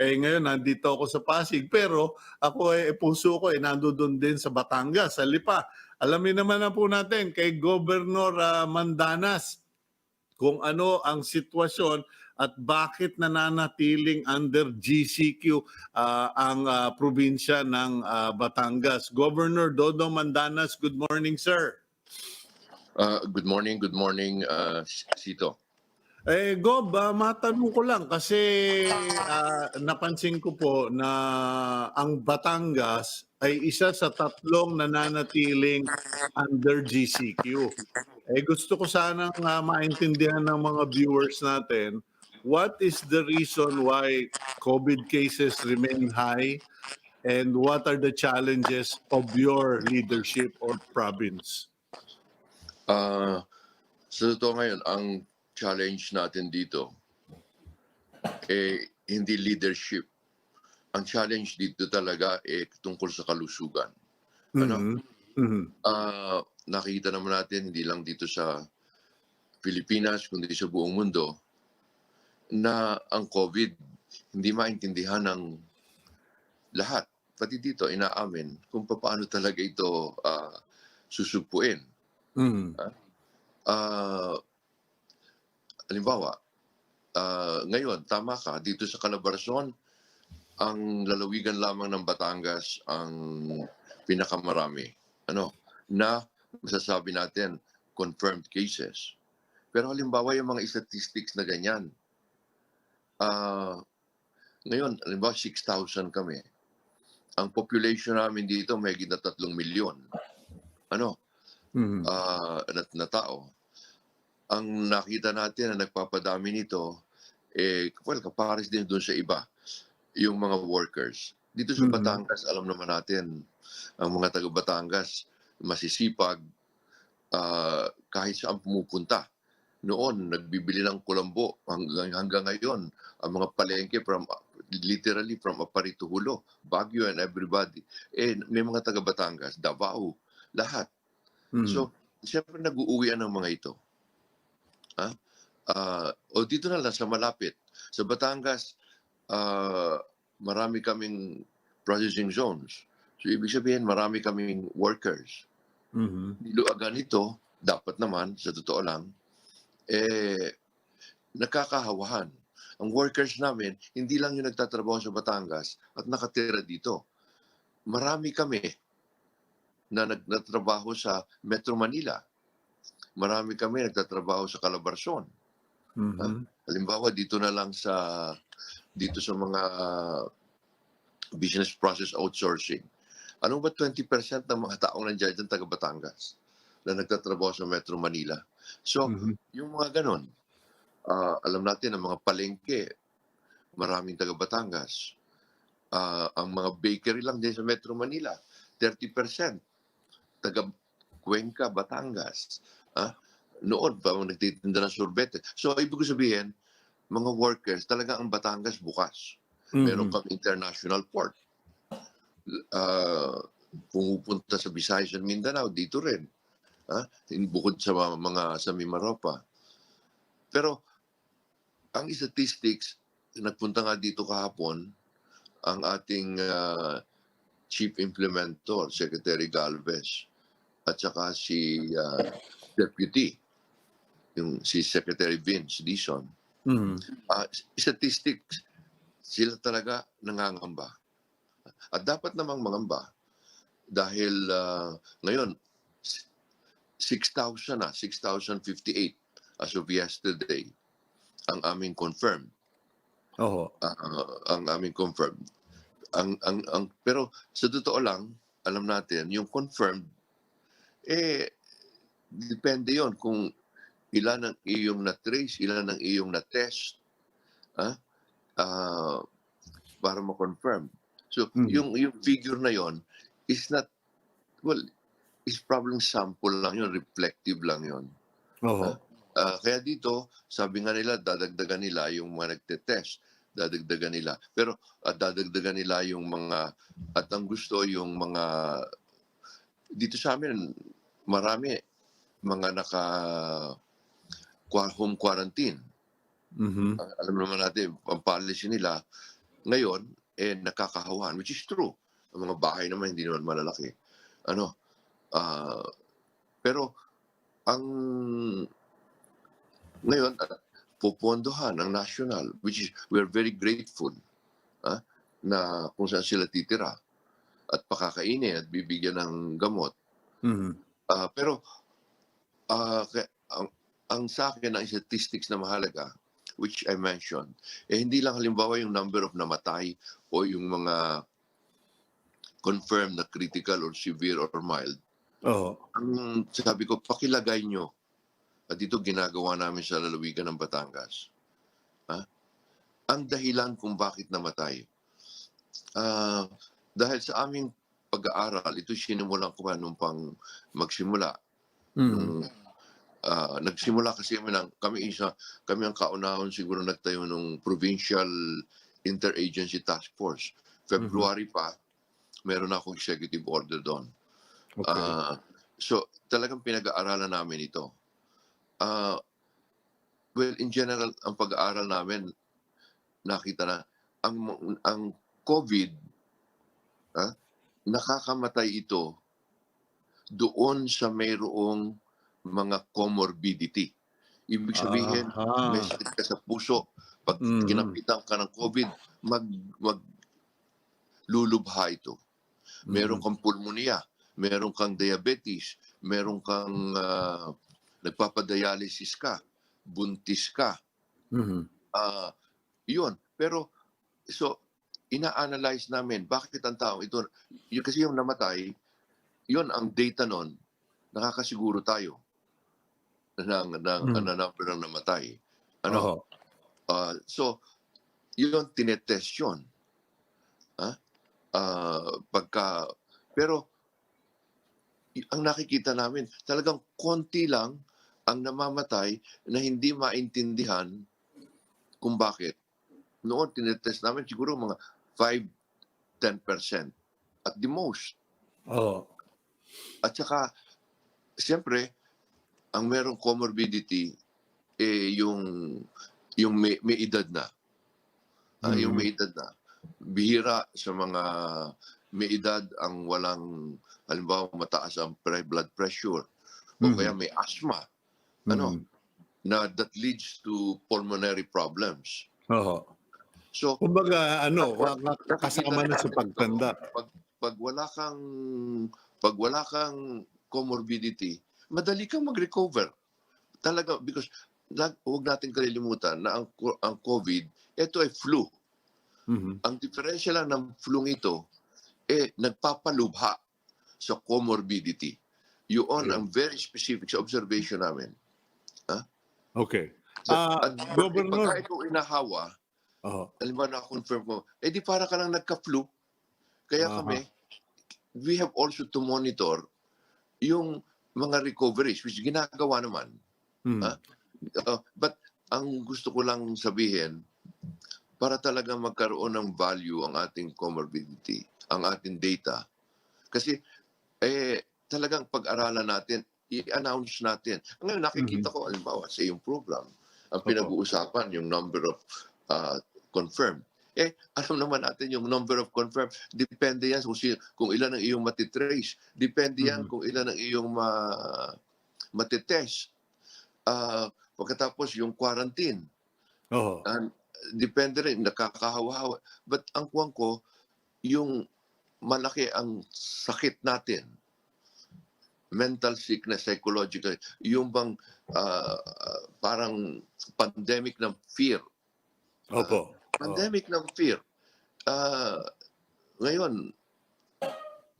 Ngayon nandito ako sa Pasig, pero ako puso ko nandoon din sa Batangas, sa Lipa. Alamin naman na po natin kay Governor Mandanas kung ano ang sitwasyon at bakit nananatiling under GCQ ang probinsya ng Batangas. Governor Dodo Mandanas, good morning, sir. Good morning, Cito. Gob, matanong ko lang kasi napansin ko po na ang Batangas ay isa sa 3 nananatiling under GCQ. Gusto ko sanang maintindihan ng mga viewers natin, what is the reason why COVID cases remain high, and what are the challenges of your leadership or province? Sa totoo ngayon, ang challenge natin dito hindi leadership. Ang challenge dito talaga tungkol sa kalusugan. Ano? Nakita naman natin hindi lang dito sa Pilipinas kundi sa buong mundo na ang COVID hindi maintindihan ng lahat. Pati dito inaamin kung paano talaga ito susupuin. Halimbawa, ngayon, tama ka, dito sa Calabarzon, ang lalawigan lamang ng Batangas ang pinakamarami. Na masasabi natin, confirmed cases. Pero halimbawa, yung mga statistics na ganyan, ngayon, halimbawa, 6,000 kami. Ang population namin dito, may higit na 3 milyon. Na tao. Ang nakita natin na nagpapadami nito, kapares din doon sa iba, yung mga workers. Dito sa Batangas, alam naman natin, ang mga taga Batangas, masisipag, kahit saan pumupunta. Noon, nagbibili ng kulambo. Hanggang ngayon, ang mga palengke, literally from Aparito Hulo, Baguio and everybody. May mga taga Batangas, Davao, lahat. So, siyempre nag-uuwian ng mga ito. O dito na lang sa malapit. Sa Batangas, marami kaming processing zones. So, ibig sabihin, marami kaming workers. Niluagan ito, dapat naman, sa totoo lang, nakakahawahan. Ang workers namin, hindi lang yung nagtatrabaho sa Batangas at nakatira dito. Marami kami na nagtatrabaho sa Metro Manila. Marami kami nagtatrabaho sa Calabarzon. Halimbawa, dito na lang dito sa mga business process outsourcing. Ano ba 20% ng mga taong nandiyan dyan taga Batangas na nagtatrabaho sa Metro Manila? So, yung mga ganon, alam natin ang mga palengke, maraming taga Batangas. Ang mga bakery lang din sa Metro Manila, 30%. Taga Cuenca, Batangas. Noon pa nagtitinda ng sorbete. So, ibig sabihin, mga workers, talaga ang Batangas bukas. Meron kang international port. Pumupunta sa Visayas and Mindanao, dito rin. Bukod sa mga sa Mimaropa. Pero, ang statistics, nagpunta nga dito kahapon, ang ating Chief Implementor, Secretary Galvez, at saka si Deputy, si Secretary Vince Dizon. Statistics, sila talaga nangangamba. At dapat namang mangamba dahil ngayon, 6,000 na, 6,058 as of yesterday ang aming confirmed. Ang aming confirmed. Pero sa totoo lang, alam natin, yung confirmed, depende yon kung ilan ang iyong na-trace, ilan ang iyong na-test, para ma-confirm. So, yung figure na yon is not, well, is probably sample lang yon, reflective lang yon. Kaya dito, sabi nga nila, dadagdagan nila yung mga nagte-test, dadagdagan nila. Pero dadagdagan nila yung mga, at ang gusto yung mga, dito sa amin, marami, mga home quarantine. Alam naman natin, ang policy nila, ngayon, nakakahawan, which is true. Ang mga bahay naman, hindi naman malalaki. Pero, ngayon, pupondohan ang national, which is, we're very grateful na kung saan sila titira at pakakainin at bibigyan ng gamot. Pero, ang sa akin, ang statistics na mahalaga, which I mentioned, hindi lang halimbawa yung number of namatay o yung mga confirmed na critical or severe or mild. Ang sabi ko, pakilagay nyo. At ito ginagawa namin sa lalawigan ng Batangas. Ang dahilan kung bakit namatay. Dahil sa aming pag-aaral, ito sinimulan ko pa nung pang magsimula. Nagsimula kasi kami ang kaunahon siguro nagtayo ng Provincial Interagency Task Force. February pa, meron akong executive order doon. So, talagang pinag-aaralan namin ito. Well, in general, ang pag-aaral namin, nakita na, ang COVID, nakakamatay ito doon sa mayroong mga comorbidity. Ibig sabihin, may sakit ka sa puso, pag kinapitan ka ng COVID, maglulubha ito. Meron kang pulmonya, meron kang diabetes, meron kang nagpapadialysis ka, buntis ka. Yun. Pero, so, ina-analyze namin, bakit ang tao ito, kasi yung namatay, yun ang data nun, nakakasiguro tayo ng number ng namatay. So, yun, tinetest yun. Pero, ang nakikita namin, talagang konti lang ang namamatay na hindi maintindihan kung bakit. Noon, tinetest namin siguro mga 5-10% at the most. At saka, siyempre, ang merong comorbidity, yung may edad na. Yung may edad na. Bihira sa mga may edad ang walang, halimbawa, mataas ang blood pressure o kaya may asthma. Na that leads to pulmonary problems. So, kumbaga, kasama na sa pagtanda. Pag wala kang comorbidity, madali kang mag-recover. Talaga, because huwag natin kalilimutan na ang COVID, ito ay flu. Ang diferensya lang ng flu ito, nagpapalubha sa comorbidity. Yun ang very specific sa observation namin. Okay. At Governor, pagka ito inahawa, Oo. Halimbawa na-confirm mo, di para ka lang nagka-flu. Kaya kami, we have also to monitor yung mga recoveries, which ginagawa naman. Mm. But ang gusto ko lang sabihin, para talaga magkaroon ng value ang ating comorbidity, ang ating data. Kasi talagang pag-aralan natin, i-announce natin. Ngayon nakikita ko, halimbawa sa iyong program, ang pinag-uusapan yung number of confirmed. Alam naman natin yung number of confirmed, depende yan kung ilan ang iyong matitrace. Depende yan kung ilan ang iyong matitest. Pagkatapos yung quarantine. Oo. Depende rin, nakakahawa-hawa. But ang kuwang ko, yung malaki ang sakit natin, mental sickness, psychological, yung bang parang pandemic ng fear. Opo. Pandemic ng fear. Ngayon,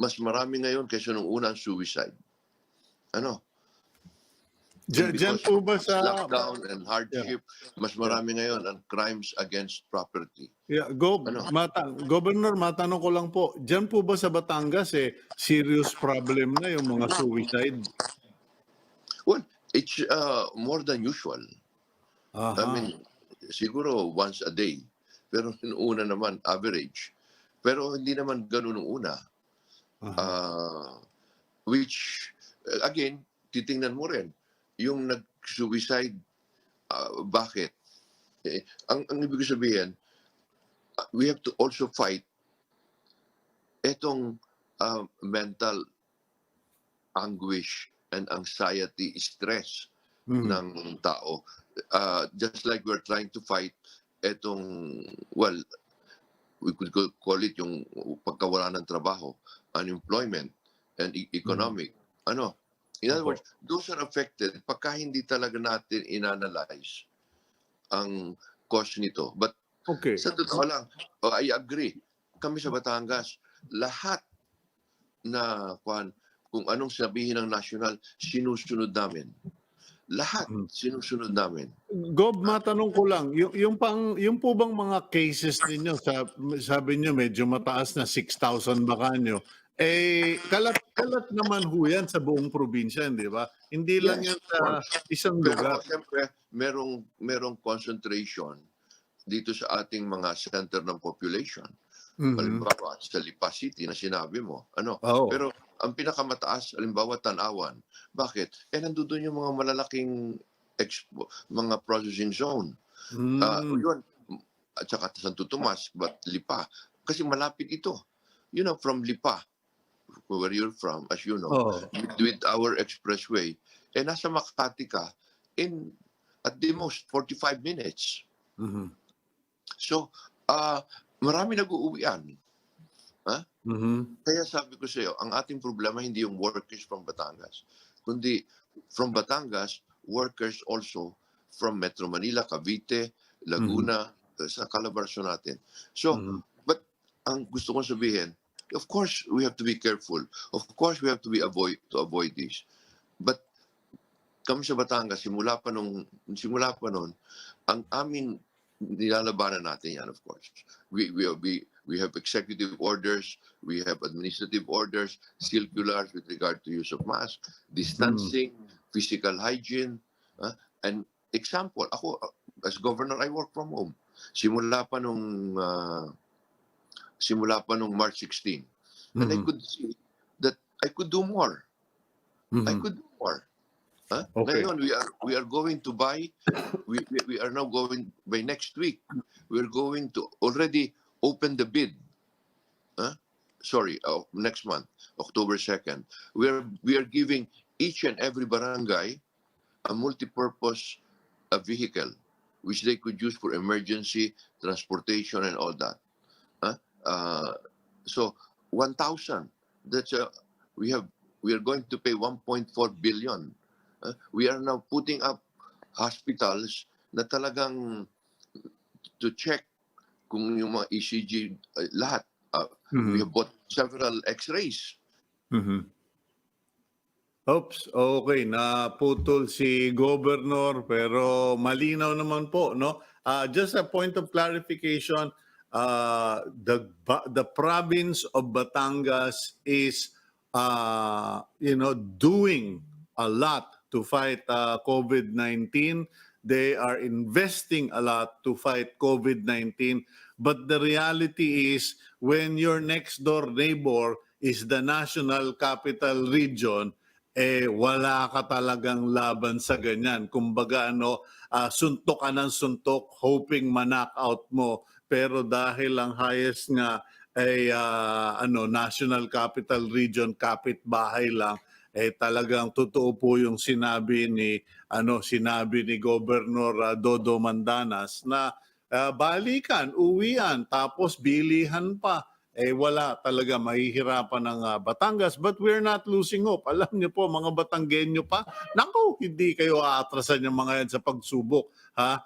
mas marami ngayon kaysa nung unang suicide. Diyan po ba sa lockdown and hardship, mas marami ngayon ang crimes against property. Governor, matanong ko lang po, diyan po ba sa Batangas serious problem na yung mga suicide? Well, it's more than usual. I mean, siguro once a day. Pero yung una naman, average. Pero hindi naman ganun nung una. Which, again, titingnan mo rin. Yung nag-suicide, bakit? Ang ibig sabihin, we have to also fight etong mental anguish and anxiety, stress ng tao. Just like we're trying to fight etong, well, we could call it yung pagkawala ng trabaho, unemployment, and economic. In other words, those are affected pagka hindi talaga natin inanalyze ang cause nito. But sa totoo lang, I agree. Kami sa Batangas, lahat na kung anong sabihin ng national, sinusunod namin. Lahat sinusunod namin. Gob, matanong ko lang, yung po bang mga cases ninyo, sabi nyo medyo mataas na 6,000 baka nyo, kalat naman ho yan sa buong probinsya, di ba? Hindi lang yan sa isang lugar. Pero siyempre, merong concentration dito sa ating mga center ng population. Halimbawa, sa Lipa City na sinabi mo. Pero ang pinakamataas, halimbawa, Tanawan. Bakit? Nandoon yung mga malalaking mga processing zone. Yun. At saka Santo Tomas, but Lipa. Kasi malapit ito. From Lipa, where you're from, as you know, with our expressway, nasa Makati ka in at the most 45 minutes. So, marami nag-uuwian. Kaya sabi ko sa iyo, ang ating problema hindi yung workers from Batangas, kundi from Batangas, workers also from Metro Manila, Cavite, Laguna, sa Calabarzon natin. So, but ang gusto kong sabihin, of course, we have to be careful. Of course, we have to avoid this. But kami sa Batangas, simula pa noon, ang aming nilalabanan natin yan, of course. We have executive orders, we have administrative orders, circulars with regard to use of mask, distancing, physical hygiene. And example, ako, as governor, I work from home. Simula pa nung March 16. And I could see that I could do more. I could do more. Ngayon, we are going to buy, we are now going, by next week, we're going to already open the bid. Next month, October 2nd. We are giving each and every barangay a multi-purpose vehicle, which they could use for emergency transportation and all that. So 1,000. That's we are going to pay 1.4 billion. We are now putting up hospitals na talagang to check kung yung mga ECG lahat. We have bought several X-rays. Oops, okay, naputol si Governor pero malinaw naman po, no? Just a point of clarification, the province of Batangas is doing a lot to fight COVID-19. They are investing a lot to fight COVID-19, but the reality is when your next door neighbor is the National Capital Region, wala ka talagang laban sa ganyan. Kumbaga suntok ka ng suntok hoping ma-knock out mo, pero dahil ang highest nga ay National Capital Region, kapitbahay lang, talagang totoo po yung sinabi ni Governor Dodo Mandanas na balikan, uwian, tapos bilihan pa. Wala talaga, mahihirapan ng Batangas, but we're not losing hope. Alam niyo po, mga Batanggenyo pa, naku, hindi kayo aatrasan yung mga yan sa pagsubok. Ha?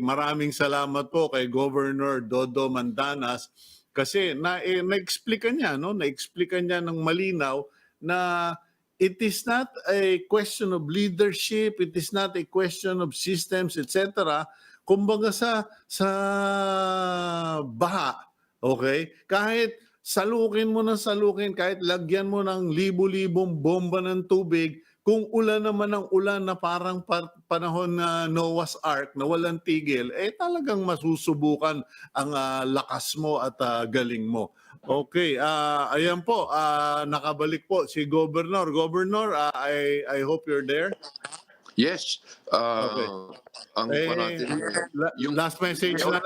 Maraming salamat po kay Governor Dodo Mandanas kasi na-explica niya, no? Na-explica niya ng malinaw na it is not a question of leadership, it is not a question of systems, etc. Kumbaga sa baha, okay? Kahit salukin mo ng salukin, kahit lagyan mo ng libo-libong bomba ng tubig, kung ulan naman ng ulan na parang panahon na Noah's Ark na walang tigil, talagang masusubukan ang lakas mo at galing mo. Okay, ayan po, nakabalik po si Governor. Governor, I hope you're there. Yes. Okay. Ang natin, yung last message na.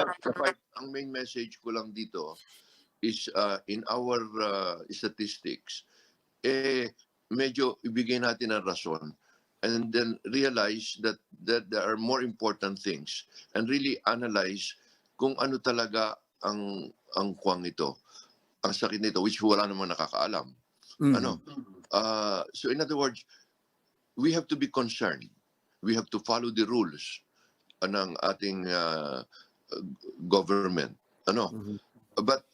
Ang main message ko lang dito is in our statistics, medyo ibigay natin ang rason and then realize that there are more important things and really analyze kung ano talaga ang kwang ito, ang sakit nito, which wala namang nakakaalam. So in other words, we have to be concerned. We have to follow the rules ng ating government. But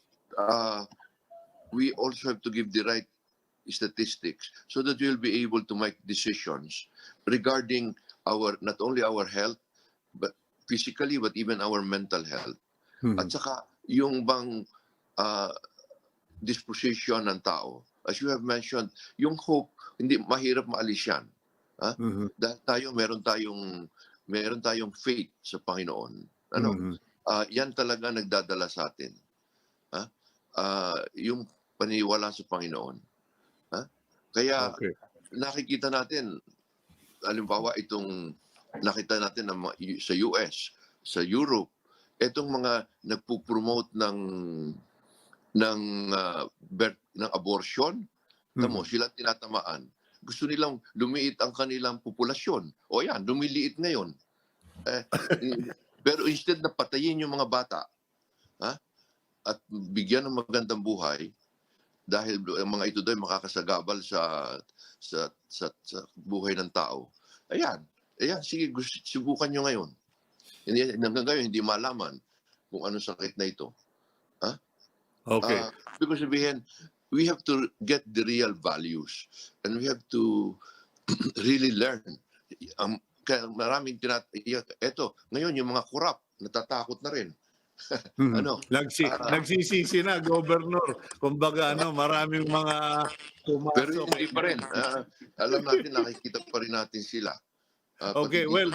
we also have to give the right statistics so that we'll be able to make decisions regarding not only our health, but physically, but even our mental health. At saka yung bang disposition ng tao. As you have mentioned, yung hope, hindi mahirap maalis yan. Dahil meron tayong faith sa Panginoon. Yan talaga nagdadala sa atin. Yung paniwala sa Panginoon. Kaya nakikita natin, halimbawa nakita natin sa US, sa Europe, itong mga nagpo-promote ng abortion, tamo sila tinatamaan. Gusto nilang lumiit ang kanilang populasyon. O yan, lumiliit ngayon. Pero instead na patayin yung mga bata, at bigyan ng magandang buhay, dahil ang mga ito doon makakasagabal sa buhay ng tao. Ayan, sige, subukan nyo ngayon. Hanggang ngayon, hindi malaman kung anong sakit na ito. Okay. Because we have to get the real values and we have to really learn. Kaya maraming eto, ngayon yung mga corrupt, natatakot na rin. Nagsisisi na, Governor. Kumbaga, maraming mga pumasok. Pero hindi pa rin. Alam natin, nakikita pa rin natin sila. Okay, well,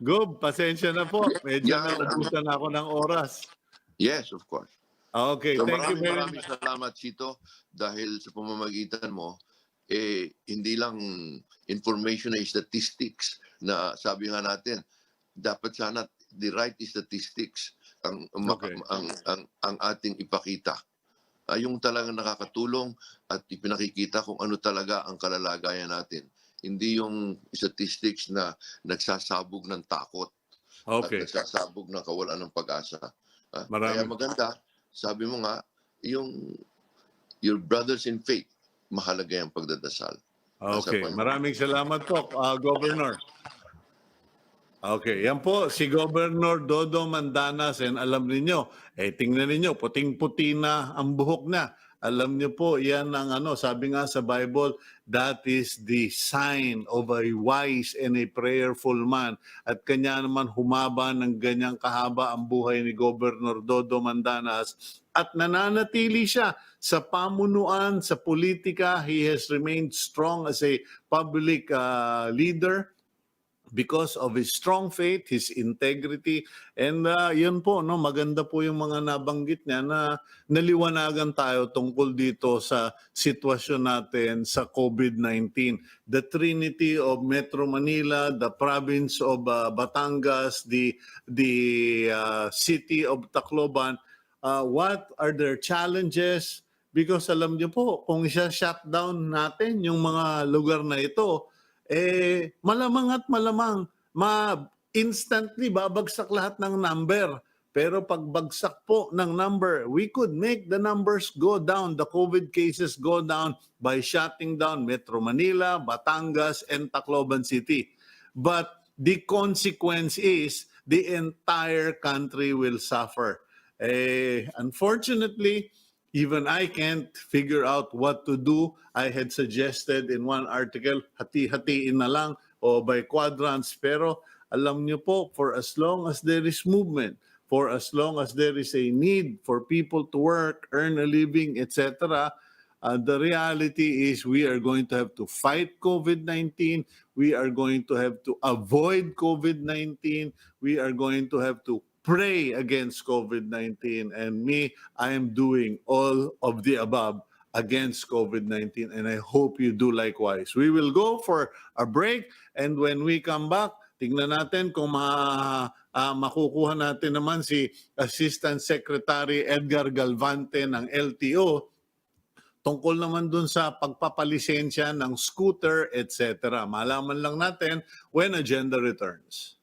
Gob, pasensya na po. Medyo naubusan ako ng oras. Yes, of course. Okay, So thank you very maraming salamat, Cito, dahil sa pamamagitan mo, hindi lang information na statistics na sabi nga natin, dapat sana the right statistics ang ating ipakita. Yung talagang nakakatulong at ipinakikita kung ano talaga ang kalalagayan natin. Hindi yung statistics na nagsasabog ng takot at nagsasabog ng kawalan ng pag-asa. Kaya maganda, sabi mo nga, your brothers in faith, mahalaga yung pagdadasal. Okay, maraming salamat po, Governor. Okay, yan po si Governor Dodo Mandanas, and alam niyo, tingnan niyo, puting-puti na ang buhok na. Alam niyo po, yan ang sabi nga sa Bible, that is the sign of a wise and a prayerful man. At kanya naman humaba ng ganyang kahaba ang buhay ni Governor Dodo Mandanas at nananatili siya sa pamunuan, sa politika. He has remained strong as a public leader because of his strong faith, his integrity, and yun po, no, maganda po yung mga nabanggit niya na naliwanagan tayo tungkol dito sa sitwasyon natin sa COVID-19. The Trinity of Metro Manila, the province of Batangas, the city of Tacloban, what are their challenges? Because alam niyo po, kung isa-shutdown natin yung mga lugar na ito, malamang at malamang instantly babagsak lahat ng number. Pero pagbagsak po ng number, we could make the numbers go down, the COVID cases go down by shutting down Metro Manila, Batangas, and Tacloban City. But the consequence is the entire country will suffer. Unfortunately, even I can't figure out what to do. I had suggested in one article, hati-hatiin na lang o by quadrants. Pero alam niyo po, for as long as there is movement, for as long as there is a need for people to work, earn a living, etc., the reality is we are going to have to fight COVID-19. We are going to have to avoid COVID-19. We are going to have to pray against COVID-19. And me, I am doing all of the above against COVID-19. And I hope you do likewise. We will go for a break. And when we come back, tingnan natin kung makukuha natin naman si Assistant Secretary Edgar Galvante ng LTO tungkol naman dun sa pagpapalisensya ng scooter, etc. Malaman lang natin when Agenda returns.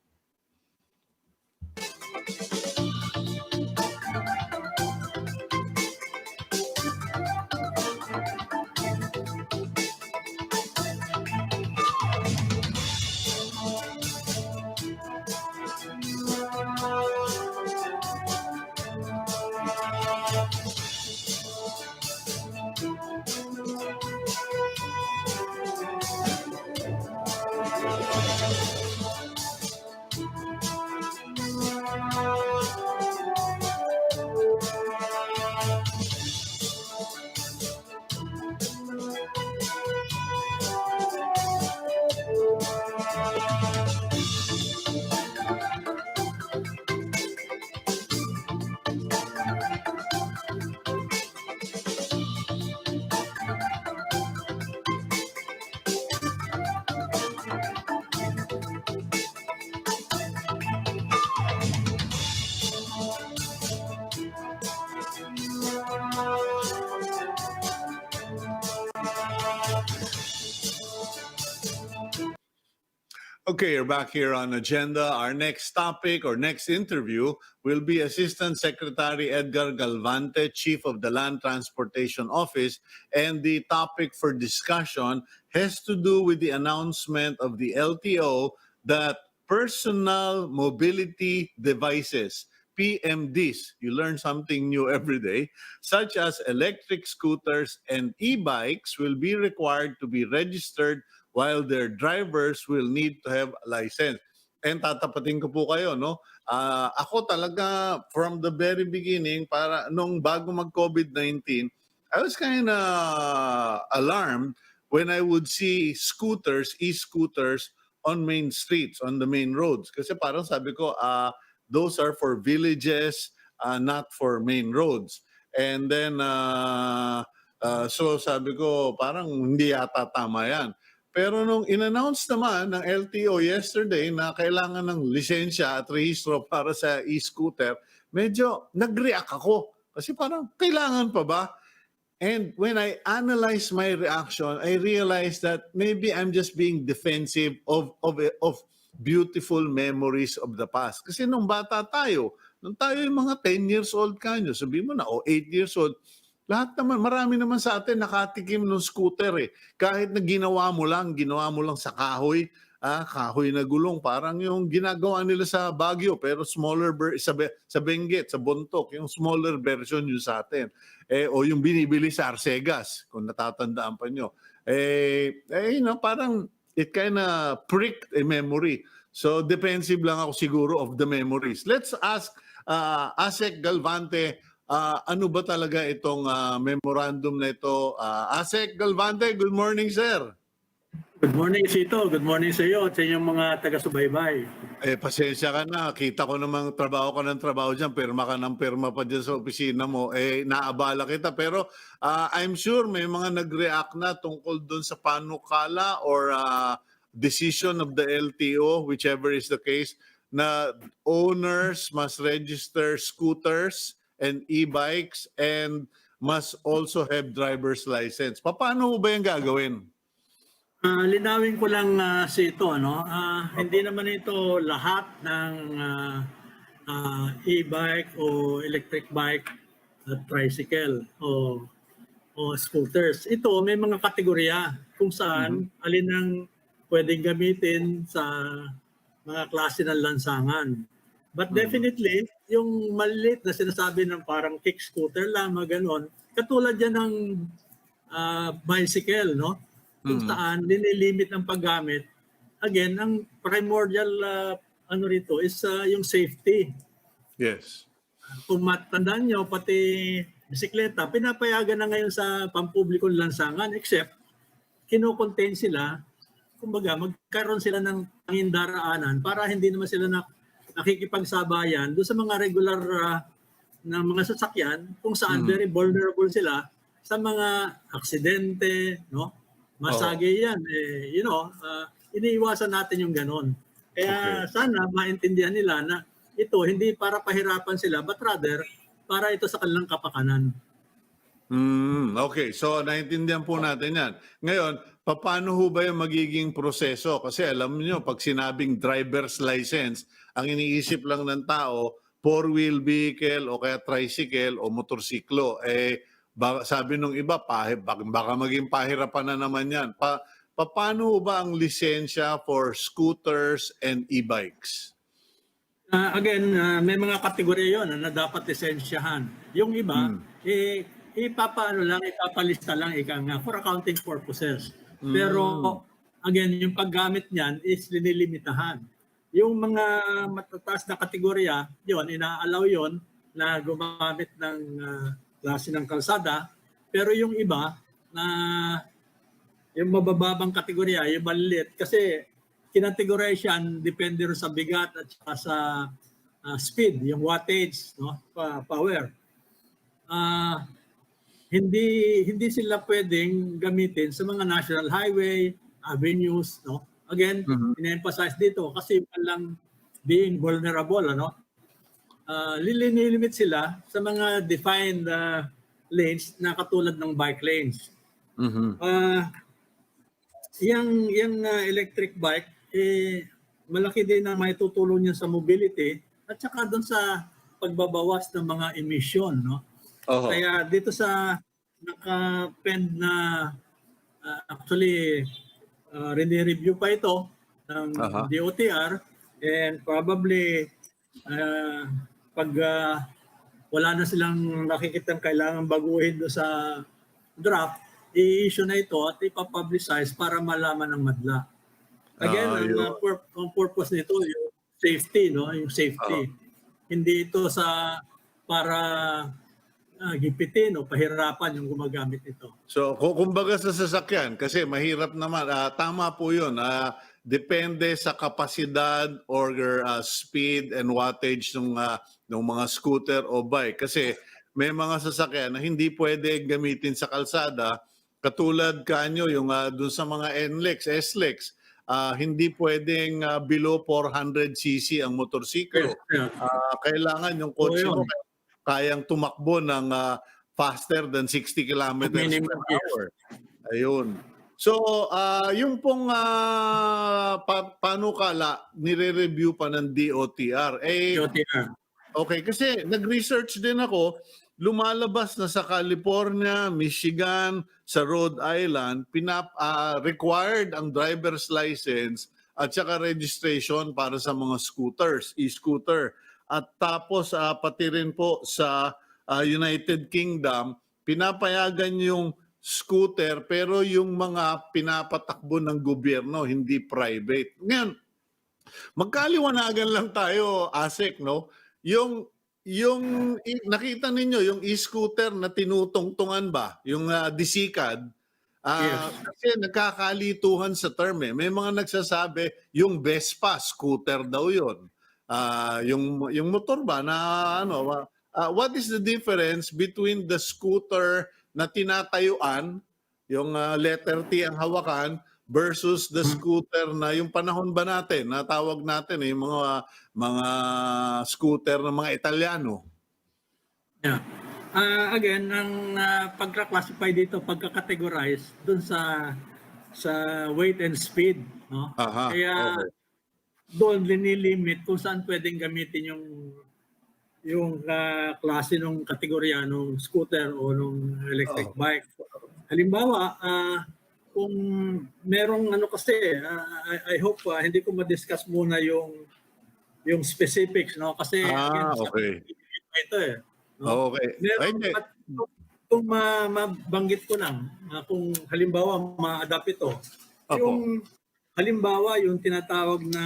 Okay, you're back here on Agenda. Our next topic or next interview will be Assistant Secretary Edgar Galvante, Chief of the Land Transportation Office. And the topic for discussion has to do with the announcement of the LTO that personal mobility devices, PMDs, you learn something new every day, such as electric scooters and e-bikes will be required to be registered while their drivers will need to have a license. And tatapatin ko po kayo, no? Ako talaga, from the very beginning, para nung bago mag-COVID-19, I was kind of alarmed when I would see scooters, e-scooters on main streets, on the main roads. Kasi parang sabi ko, those are for villages, not for main roads. And then, so sabi ko, parang hindi yata tama yan. Pero nung in-announce naman ng LTO yesterday na kailangan ng lisensya at rehistro para sa e-scooter, medyo nag-react ako. Kasi parang, kailangan pa ba? And when I analyze my reaction, I realized that maybe I'm just being defensive of beautiful memories of the past. Kasi nung bata tayo, nung tayo yung mga 10 years old kanyo, sabihin mo na, 8 years old, Lahat naman, marami naman sa atin nakatikim ng scooter eh. Kahit na ginawa mo lang sa kahoy, kahoy na gulong. Parang yung ginagawa nila sa Baguio, pero smaller, sa Benguet, sa Bontoc, yung smaller version yun sa atin. O yung binibili sa Arcegas, kung natatandaan pa nyo. Parang it kind of pricked a memory. So defensive lang ako siguro of the memories. Let's ask Asek Galvante, ano ba talaga itong memorandum na ito? Asek Galvante, good morning, sir. Good morning, Cito. Good morning sa iyo at sa inyong mga taga-subaybay. Pasensya ka na. Kita ko namang trabaho ka ng trabaho dyan. Perma ka ng perma pa dyan sa opisina mo. Naabala kita. Pero I'm sure may mga nag-react na tungkol doon sa panukala or decision of the LTO, whichever is the case, na owners must register scooters and e-bikes and must also have driver's license. Paano ba yung gagawin? Linawin ko lang Cito, hindi naman ito lahat ng e-bike o electric bike at tricycle o scooters. Ito may mga kategorya kung saan alin ang pwedeng gamitin sa mga klase ng lansangan. But definitely, yung maliit na sinasabi ng parang kick scooter lang, mga ganon, katulad yan ng bicycle, no? Kung saan nililimit ang paggamit. Again, ang primordial rito is yung safety. Yes. Kung matandaan nyo, pati bisikleta, pinapayagan na ngayon sa pampublikong lansangan except kino-contain sila, kumbaga magkaroon sila ng pangindaraanan para hindi naman sila nakikipagsabayan doon sa mga regular na mga sasakyan kung saan very vulnerable sila sa mga aksidente, no? Masagi yan. Iniiwasan natin yung ganon. Kaya sana maintindihan nila na ito hindi para pahirapan sila but rather para ito sa kanilang kapakanan. Okay, so naintindihan po natin yan. Ngayon, paano ho ba yung magiging proseso? Kasi alam niyo, pag sinabing driver's license, ang iniisip lang ng tao, four-wheel vehicle o kaya tricycle o motorsiklo. Sabi nung iba, baka maging pahirapan na naman yan. Paano ba ang lisensya for scooters and e-bikes? Again, may mga kategorya yon na dapat lisensyahan. Yung iba, ipapalista lang for accounting purposes. Pero again, yung paggamit niyan is linilimitahan. Yung mga matataas na kategorya, yon ina-allow yon na gumamit ng klase ng kalsada. Pero yung iba na yung mabababang kategorya, yung maliit kasi kinategorize yan depende rin sa bigat at sa speed, yung wattage, no, power. Hindi sila pwedeng gamitin sa mga national highway, avenues, no? Again, ina-emphasize dito kasi lang being vulnerable, lililimit sila sa mga defined lanes na katulad ng bike lanes. Yung electric bike, malaki din na may tutulong niya sa mobility at saka doon sa pagbabawas ng mga emission, no? Kaya dito sa naka-pend na actually rini-review pa ito ng DOTR and probably pag wala na silang nakikitang kailangan baguhin do sa draft, i-issue na ito at ipapublicize para malaman ng madla. Again, ang purpose nito yung safety, no? Yung safety. Hindi ito para gipitin o pahirapan yung gumagamit nito. So, kumbaga sa sasakyan, kasi mahirap naman, tama po yun, depende sa kapasidad or speed and wattage ng mga scooter o bike. Kasi may mga sasakyan na hindi pwede gamitin sa kalsada, katulad kanyo yung dun sa mga NLEX, SLEX, hindi pwedeng below 400cc ang motorsiklo. Kailangan yung kotse mo kayang tumakbo ng faster than 60 kilometers per hour. Ayun. So, yung pong panukala, nire-review pa ng DOTR. DOTR. Okay, kasi nag-research din ako lumalabas na sa California, Michigan, sa Rhode Island, required ang driver's license at saka registration para sa mga scooters, e-scooter. At tapos pati rin po sa United Kingdom, pinapayagan yung scooter pero yung mga pinapatakbo ng gobyerno, hindi private. Ngayon, magkaliwanagan lang tayo, ASEC, no? Nakita ninyo yung e-scooter na tinutungtungan ba, yung disikad, Yes. kasi nagkakalituhan sa term eh. May mga nagsasabi yung Vespa scooter daw 'yon. Yung motor ba na ano, what is the difference between the scooter na tinatayuan, yung letter T ang hawakan, versus the scooter na yung panahon ba natin, natawag natin yung mga scooter ng mga Italiano. Yeah. Again, ang pagka-classify dito, pagka-categorize dun sa weight and speed, no? Aha, Kaya okay. doon linilimit kung saan pwedeng gamitin yung klase ng kategorya ng scooter o ng electric bike. Halimbawa, kung merong ano kasi, I hope hindi ko ma-discuss muna yung specifics, no? Kasi Okay. ito eh. No? Okay. Meron, kung mabanggit ko lang, kung halimbawa ma-adapt ito, yung halimbawa yung tinatawag na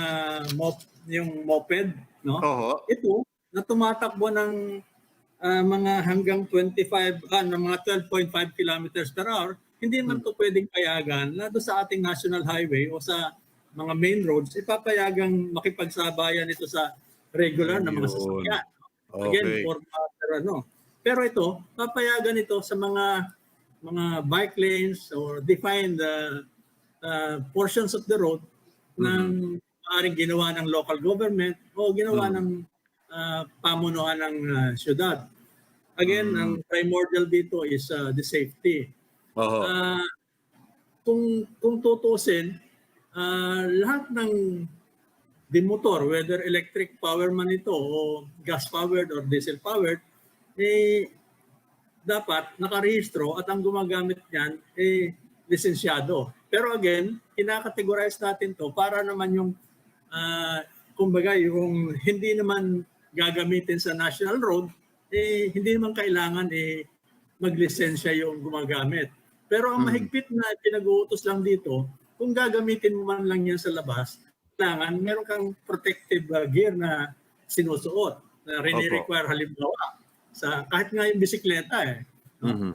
yung moped, no? Ito na tumatakbo ng mga hanggang 25 ng mga 12.5 kilometers per hour, hindi man to pwedeng payagan na doon sa ating national highway o sa mga main roads, ipapayagang makipagsabayan ito sa regular na mga sasakyan. Again, for pero ito, papayagan ito sa mga bike lanes or defined portions of the road ng maaaring ginawa ng local government o ginawa ng pamunuan ng syudad. Again, ang primordial dito is the safety. Kung tutusin, lahat ng motor, whether electric power man ito o gas-powered or diesel-powered, dapat nakarehistro at ang gumagamit niyan lisensyado. Pero again, kinakategorize natin to para naman yung, kumbaga, yung hindi naman gagamitin sa national road, hindi naman kailangan maglisensya yung gumagamit. Pero ang mahigpit na pinag-uutos lang dito, kung gagamitin mo man lang yan sa labas, kailangan meron kang protective gear na sinusuot na rini-require halimbawa sa kahit nga yung bisikleta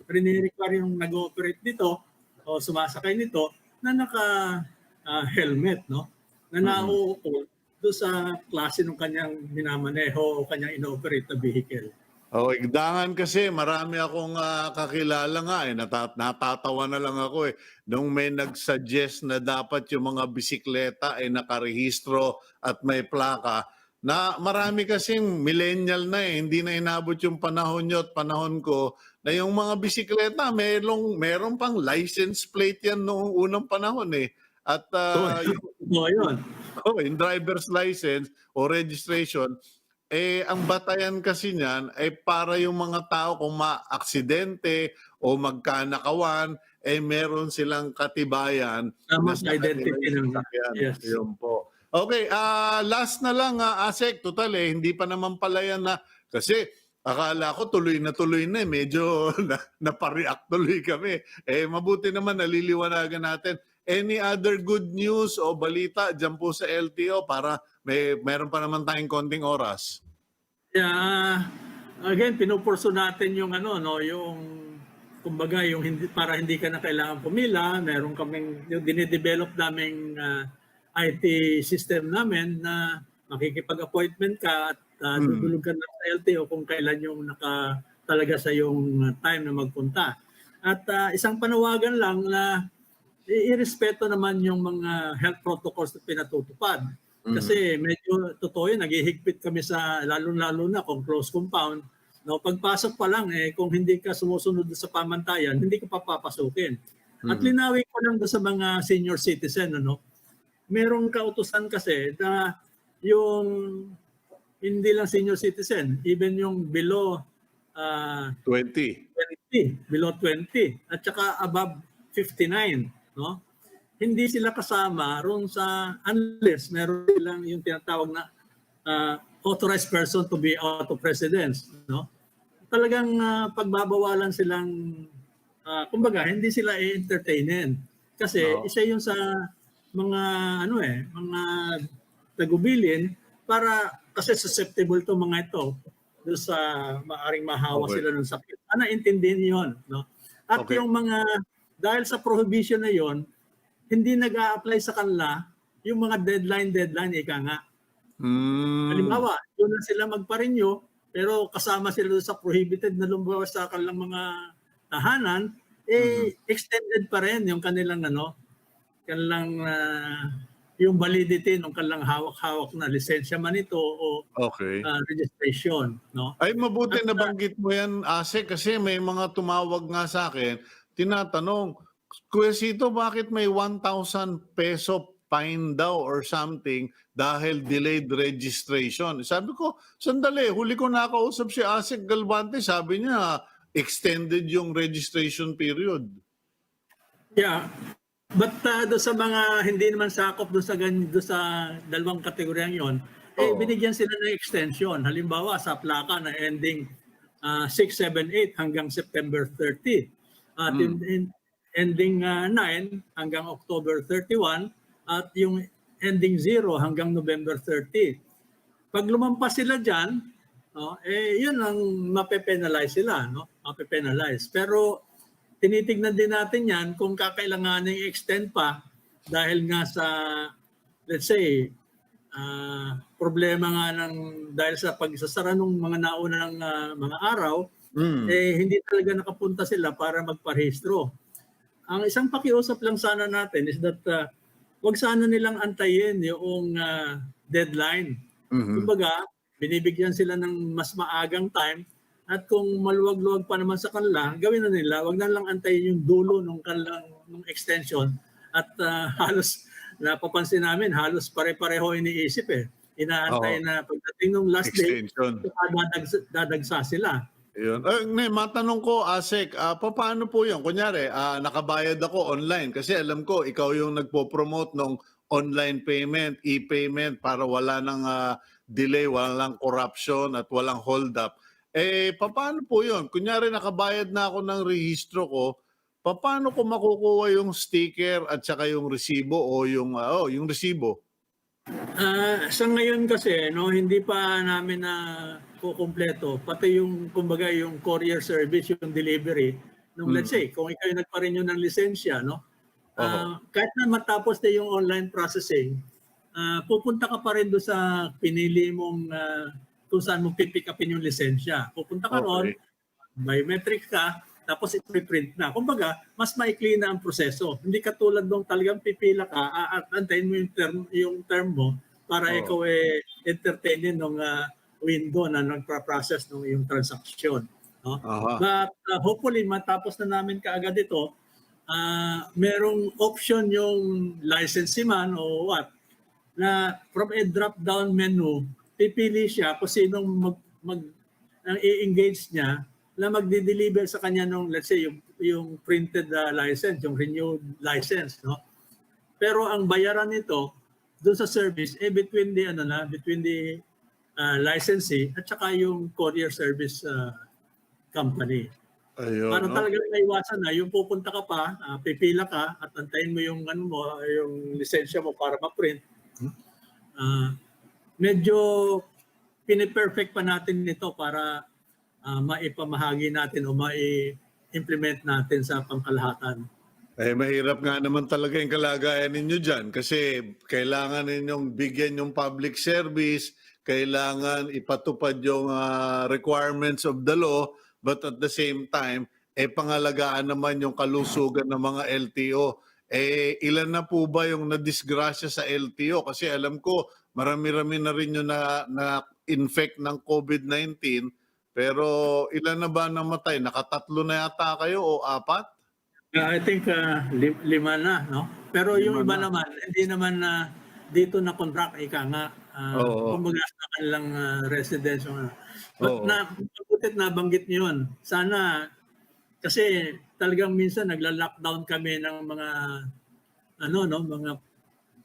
rini-require yung nag-ooperate dito o sumasakay nito na naka-helmet, no? Na nauukol doon sa klase ng kanyang minamaneho o kanyang ino-operate na vehicle. Igdangan kasi marami akong kakilala nga natatawa na lang ako nung may nag-suggest na dapat yung mga bisikleta ay nakarehistro at may plaka, na marami kasing millennial na hindi na inabot yung panahon nyo at panahon ko na yung mga bisikleta meron pang license plate yan noong unang panahon at yung driver's license o registration, ang batayan kasi niyan ay para yung mga tao kung ma-aksidente o magkanakawan, meron silang katibayan na identity ng yes. Yun po. Okay, last na lang, ASEC, total hindi pa naman pala yan na, kasi akala ko tuloy na medyo napareact tuloy kami. Mabuti naman naliliwanagan natin. Any other good news o balita dyan po sa LTO para meron pa naman tayong konting oras? Yeah, again, pinupurso natin yung yung kumbaga yung para hindi ka na kailangan pumila, meron kaming yung dinidevelop naming IT system namin na makikipag-appointment ka at dudulog ka na sa LTO kung kailan yung talaga sa yung time na magpunta. At isang panawagan lang na irespeto naman yung mga health protocols na pinatutupad. Kasi medyo totoo yun, naghihigpit kami sa lalo-lalo na kung close compound. No, pagpasok pa lang kung hindi ka sumusunod sa pamantayan, hindi ka papapasukin. At linawin ko lang sa mga senior citizen, merong kautusan kasi na yung hindi lang senior citizen, even yung below 20. 20, below 20, at saka above 59, no? Hindi sila kasama roon sa, unless meron silang yung tinatawag na authorized person to be out of residence, no? Talagang pagbabawalan silang, kumbaga, hindi sila i-entertainin. Kasi isa yun sa mga, mga tagubilin para, kasi susceptible to mga ito doon sa maaring mahawa sila ng sakit. Intindihin yun, no? At yung mga, dahil sa prohibition na yon, hindi nag-a-apply sa kanila yung mga deadline, ika nga. Halimbawa, yun na sila magpa-renew, pero kasama sila sa prohibited na lumabas sa kanilang mga tahanan, extended pa rin yung kanilang yung validity ng kanilang hawak-hawak na lisensya man ito o registration, no? Ay, mabuti na banggit mo yan, Ase, kasi may mga tumawag nga sa akin, tinatanong, Kuya Cito, bakit may 1,000 peso fine daw or something dahil delayed registration? Sabi ko, sandali, huli ko nakausap si Ase Galvante, sabi niya, extended yung registration period. Yeah. But doon sa mga hindi naman sakop doon sa dalawang kategoryang yon, binigyan sila ng extension. Halimbawa sa plaka na ending 678 hanggang September 30. At ending 9 hanggang October 31 at yung ending 0 hanggang November 30. Pag lumampas sila diyan, yun ang mape-penalize sila, no? Mape-penalize. Pero tinitignan din natin yan kung kakailanganin i-extend pa dahil nga sa, let's say, problema nga dahil sa pagsasara ng mga naunang mga araw, hindi talaga nakapunta sila para magparehistro. Ang isang pakiusap lang sana natin is that wag sana nilang antayin yung deadline. Kumbaga, binibigyan sila ng mas maagang time. At kung maluwag-luwag pa naman sa kanila, gawin na nila, wag na lang antayin yung dulo ng extension. At halos, napapansin namin, halos pare-pareho iniisip Inaantay na pagdating ng last extension. Day, dadagsa sila. Yun. Matanong ko, Asek, paano po yun? Kunyari, nakabayad ako online kasi alam ko, ikaw yung nagpo-promote ng online payment, e-payment para wala nang delay, walang corruption at walang hold up. Paano po yun? Kunyari nakabayad na ako ng rehistro ko, paano ko makukuha yung sticker at saka yung resibo o yung resibo? Sa ngayon kasi, hindi pa namin na kukumpleto. Pati yung, kumbaga, yung courier service, yung delivery, let's say, kung ikaw yung nagpa-renew ng lisensya, kahit na matapos na yung online processing, pupunta ka pa rin doon sa pinili mong kung saan mo pipick upin yung lisensya. Pupunta ka ron, biometric ka, tapos i-print na. Kumbaga, mas maikli na ang proseso. Hindi katulad nung talagang pipila ka at antayin mo yung term mo para ikaw entertainin ng window na nagpa-process ng yung transaction. No? But hopefully, matapos na namin kaagad ito, merong option yung licensee man o what, na from a drop-down menu, pipili siya kung sinong i-engage niya na magdi-deliver sa kanya nung, let's say, yung printed license, yung renewed license, no? Pero ang bayaran nito doon sa service between the licensee at saka yung courier service company. Ayun, para talagang naiwasan na yung pupunta ka pa, pipila ka at antayin mo yung yung lisensya mo para ma-print. Medyo piniperfect pa natin nito para maipamahagi natin o mai-implement natin sa pangkalahatan. Mahirap nga naman talaga yung kalagayan ninyo dyan kasi kailangan ninyong bigyan yung public service, kailangan ipatupad yung requirements of the law, but at the same time, pangalagaan naman yung kalusugan ng mga LTO. Ilan na po ba yung nadisgrasya sa LTO? Kasi alam ko, marami-rami na rin yung na-infect ng COVID-19. Pero ilan na ba namatay? Nakatatlo na yata kayo o 4? I think 5 na, no? Pero yung iba naman, hindi naman dito na contract, ika nga, Oo. kumbaga sa kanilang residence. But Oo. mabutit nabanggit niyo yun. Sana, kasi talagang minsan nagla-lockdown kami ng mga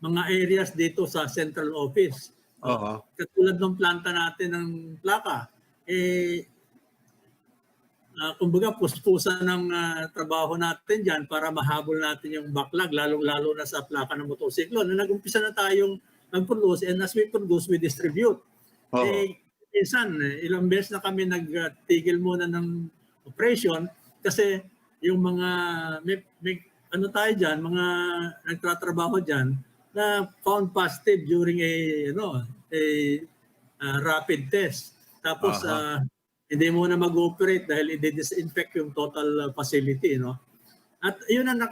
mga areas dito sa central office. Oo. Katulad ng planta natin ng plaka, kumbaga puspusan ng trabaho natin dyan para mahabol natin yung backlog, lalo na sa plaka ng motosiklo. Nag-umpisa na tayong mag-produce, and as we produce, we distribute. Oo. Minsan, ilang beses na kami nagtigil muna ng operation kasi yung mga, may ano tayo dyan, mga nagtatrabaho dyan na found positive during a rapid test. Tapos, hindi muna mag-operate dahil i-disinfect yung total facility, no? At yun ang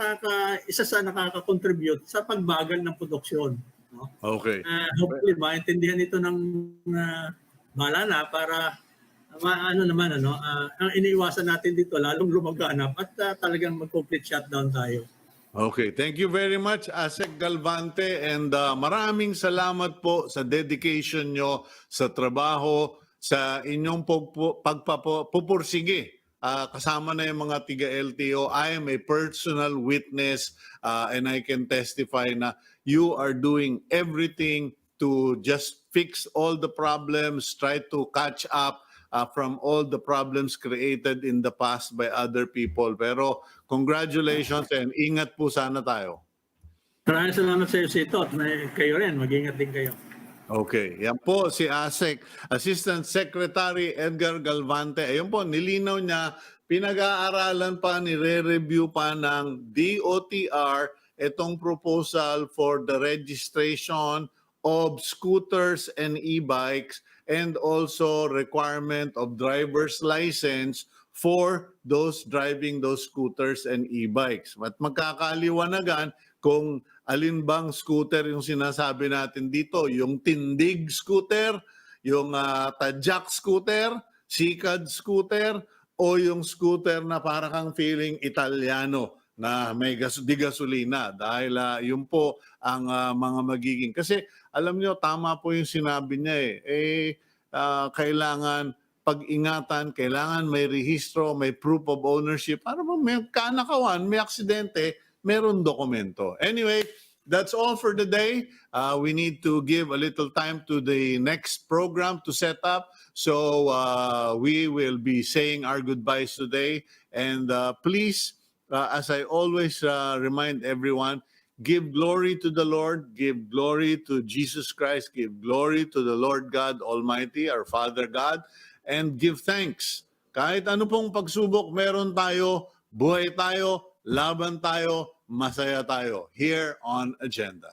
isa sa nakaka-contribute sa pagbagal ng produksyon, no? Okay. Hopefully maintindihan ito ng bala na para ang iniiwasan natin dito lalong lumaganap at talagang mag-complete shutdown tayo. Okay, thank you very much, Asek Galvante, and maraming salamat po sa dedication nyo sa trabaho, sa inyong pagpapupursige. Kasama na yung mga tiga-LTO. I am a personal witness and I can testify na you are doing everything to just fix all the problems, try to catch up from all the problems created in the past by other people. Pero congratulations and ingat po sana tayo. Maraming salamat sa iyo, Cito, at kayo rin, mag-ingat din kayo. Okay, yan po si ASEC, Assistant Secretary Edgar Galvante. Ayun po, nilinaw niya, pinag-aaralan pa, nire-review pa ng DOTR itong proposal for the registration of scooters and e-bikes and also requirement of driver's license for those driving those scooters and e-bikes. At magkakaliwanagan kung alin bang scooter yung sinasabi natin dito, yung tindig scooter, yung tadyak scooter, sikad scooter, o yung scooter na para kang feeling Italiano na may di gasolina dahil yun po ang mga magiging. Kasi alam nyo, tama po yung sinabi niya kailangan pag-ingatan, kailangan may rehistro, may proof of ownership para may kanakawan, may aksidente, meron dokumento. Anyway, that's all for the day. We need to give a little time to the next program to set up. So we will be saying our goodbyes today. And please, as I always remind everyone, give glory to the Lord, give glory to Jesus Christ, give glory to the Lord God Almighty, our Father God, and give thanks. Kahit ano pong pagsubok meron tayo, buhay tayo, laban tayo, masaya tayo here on Agenda.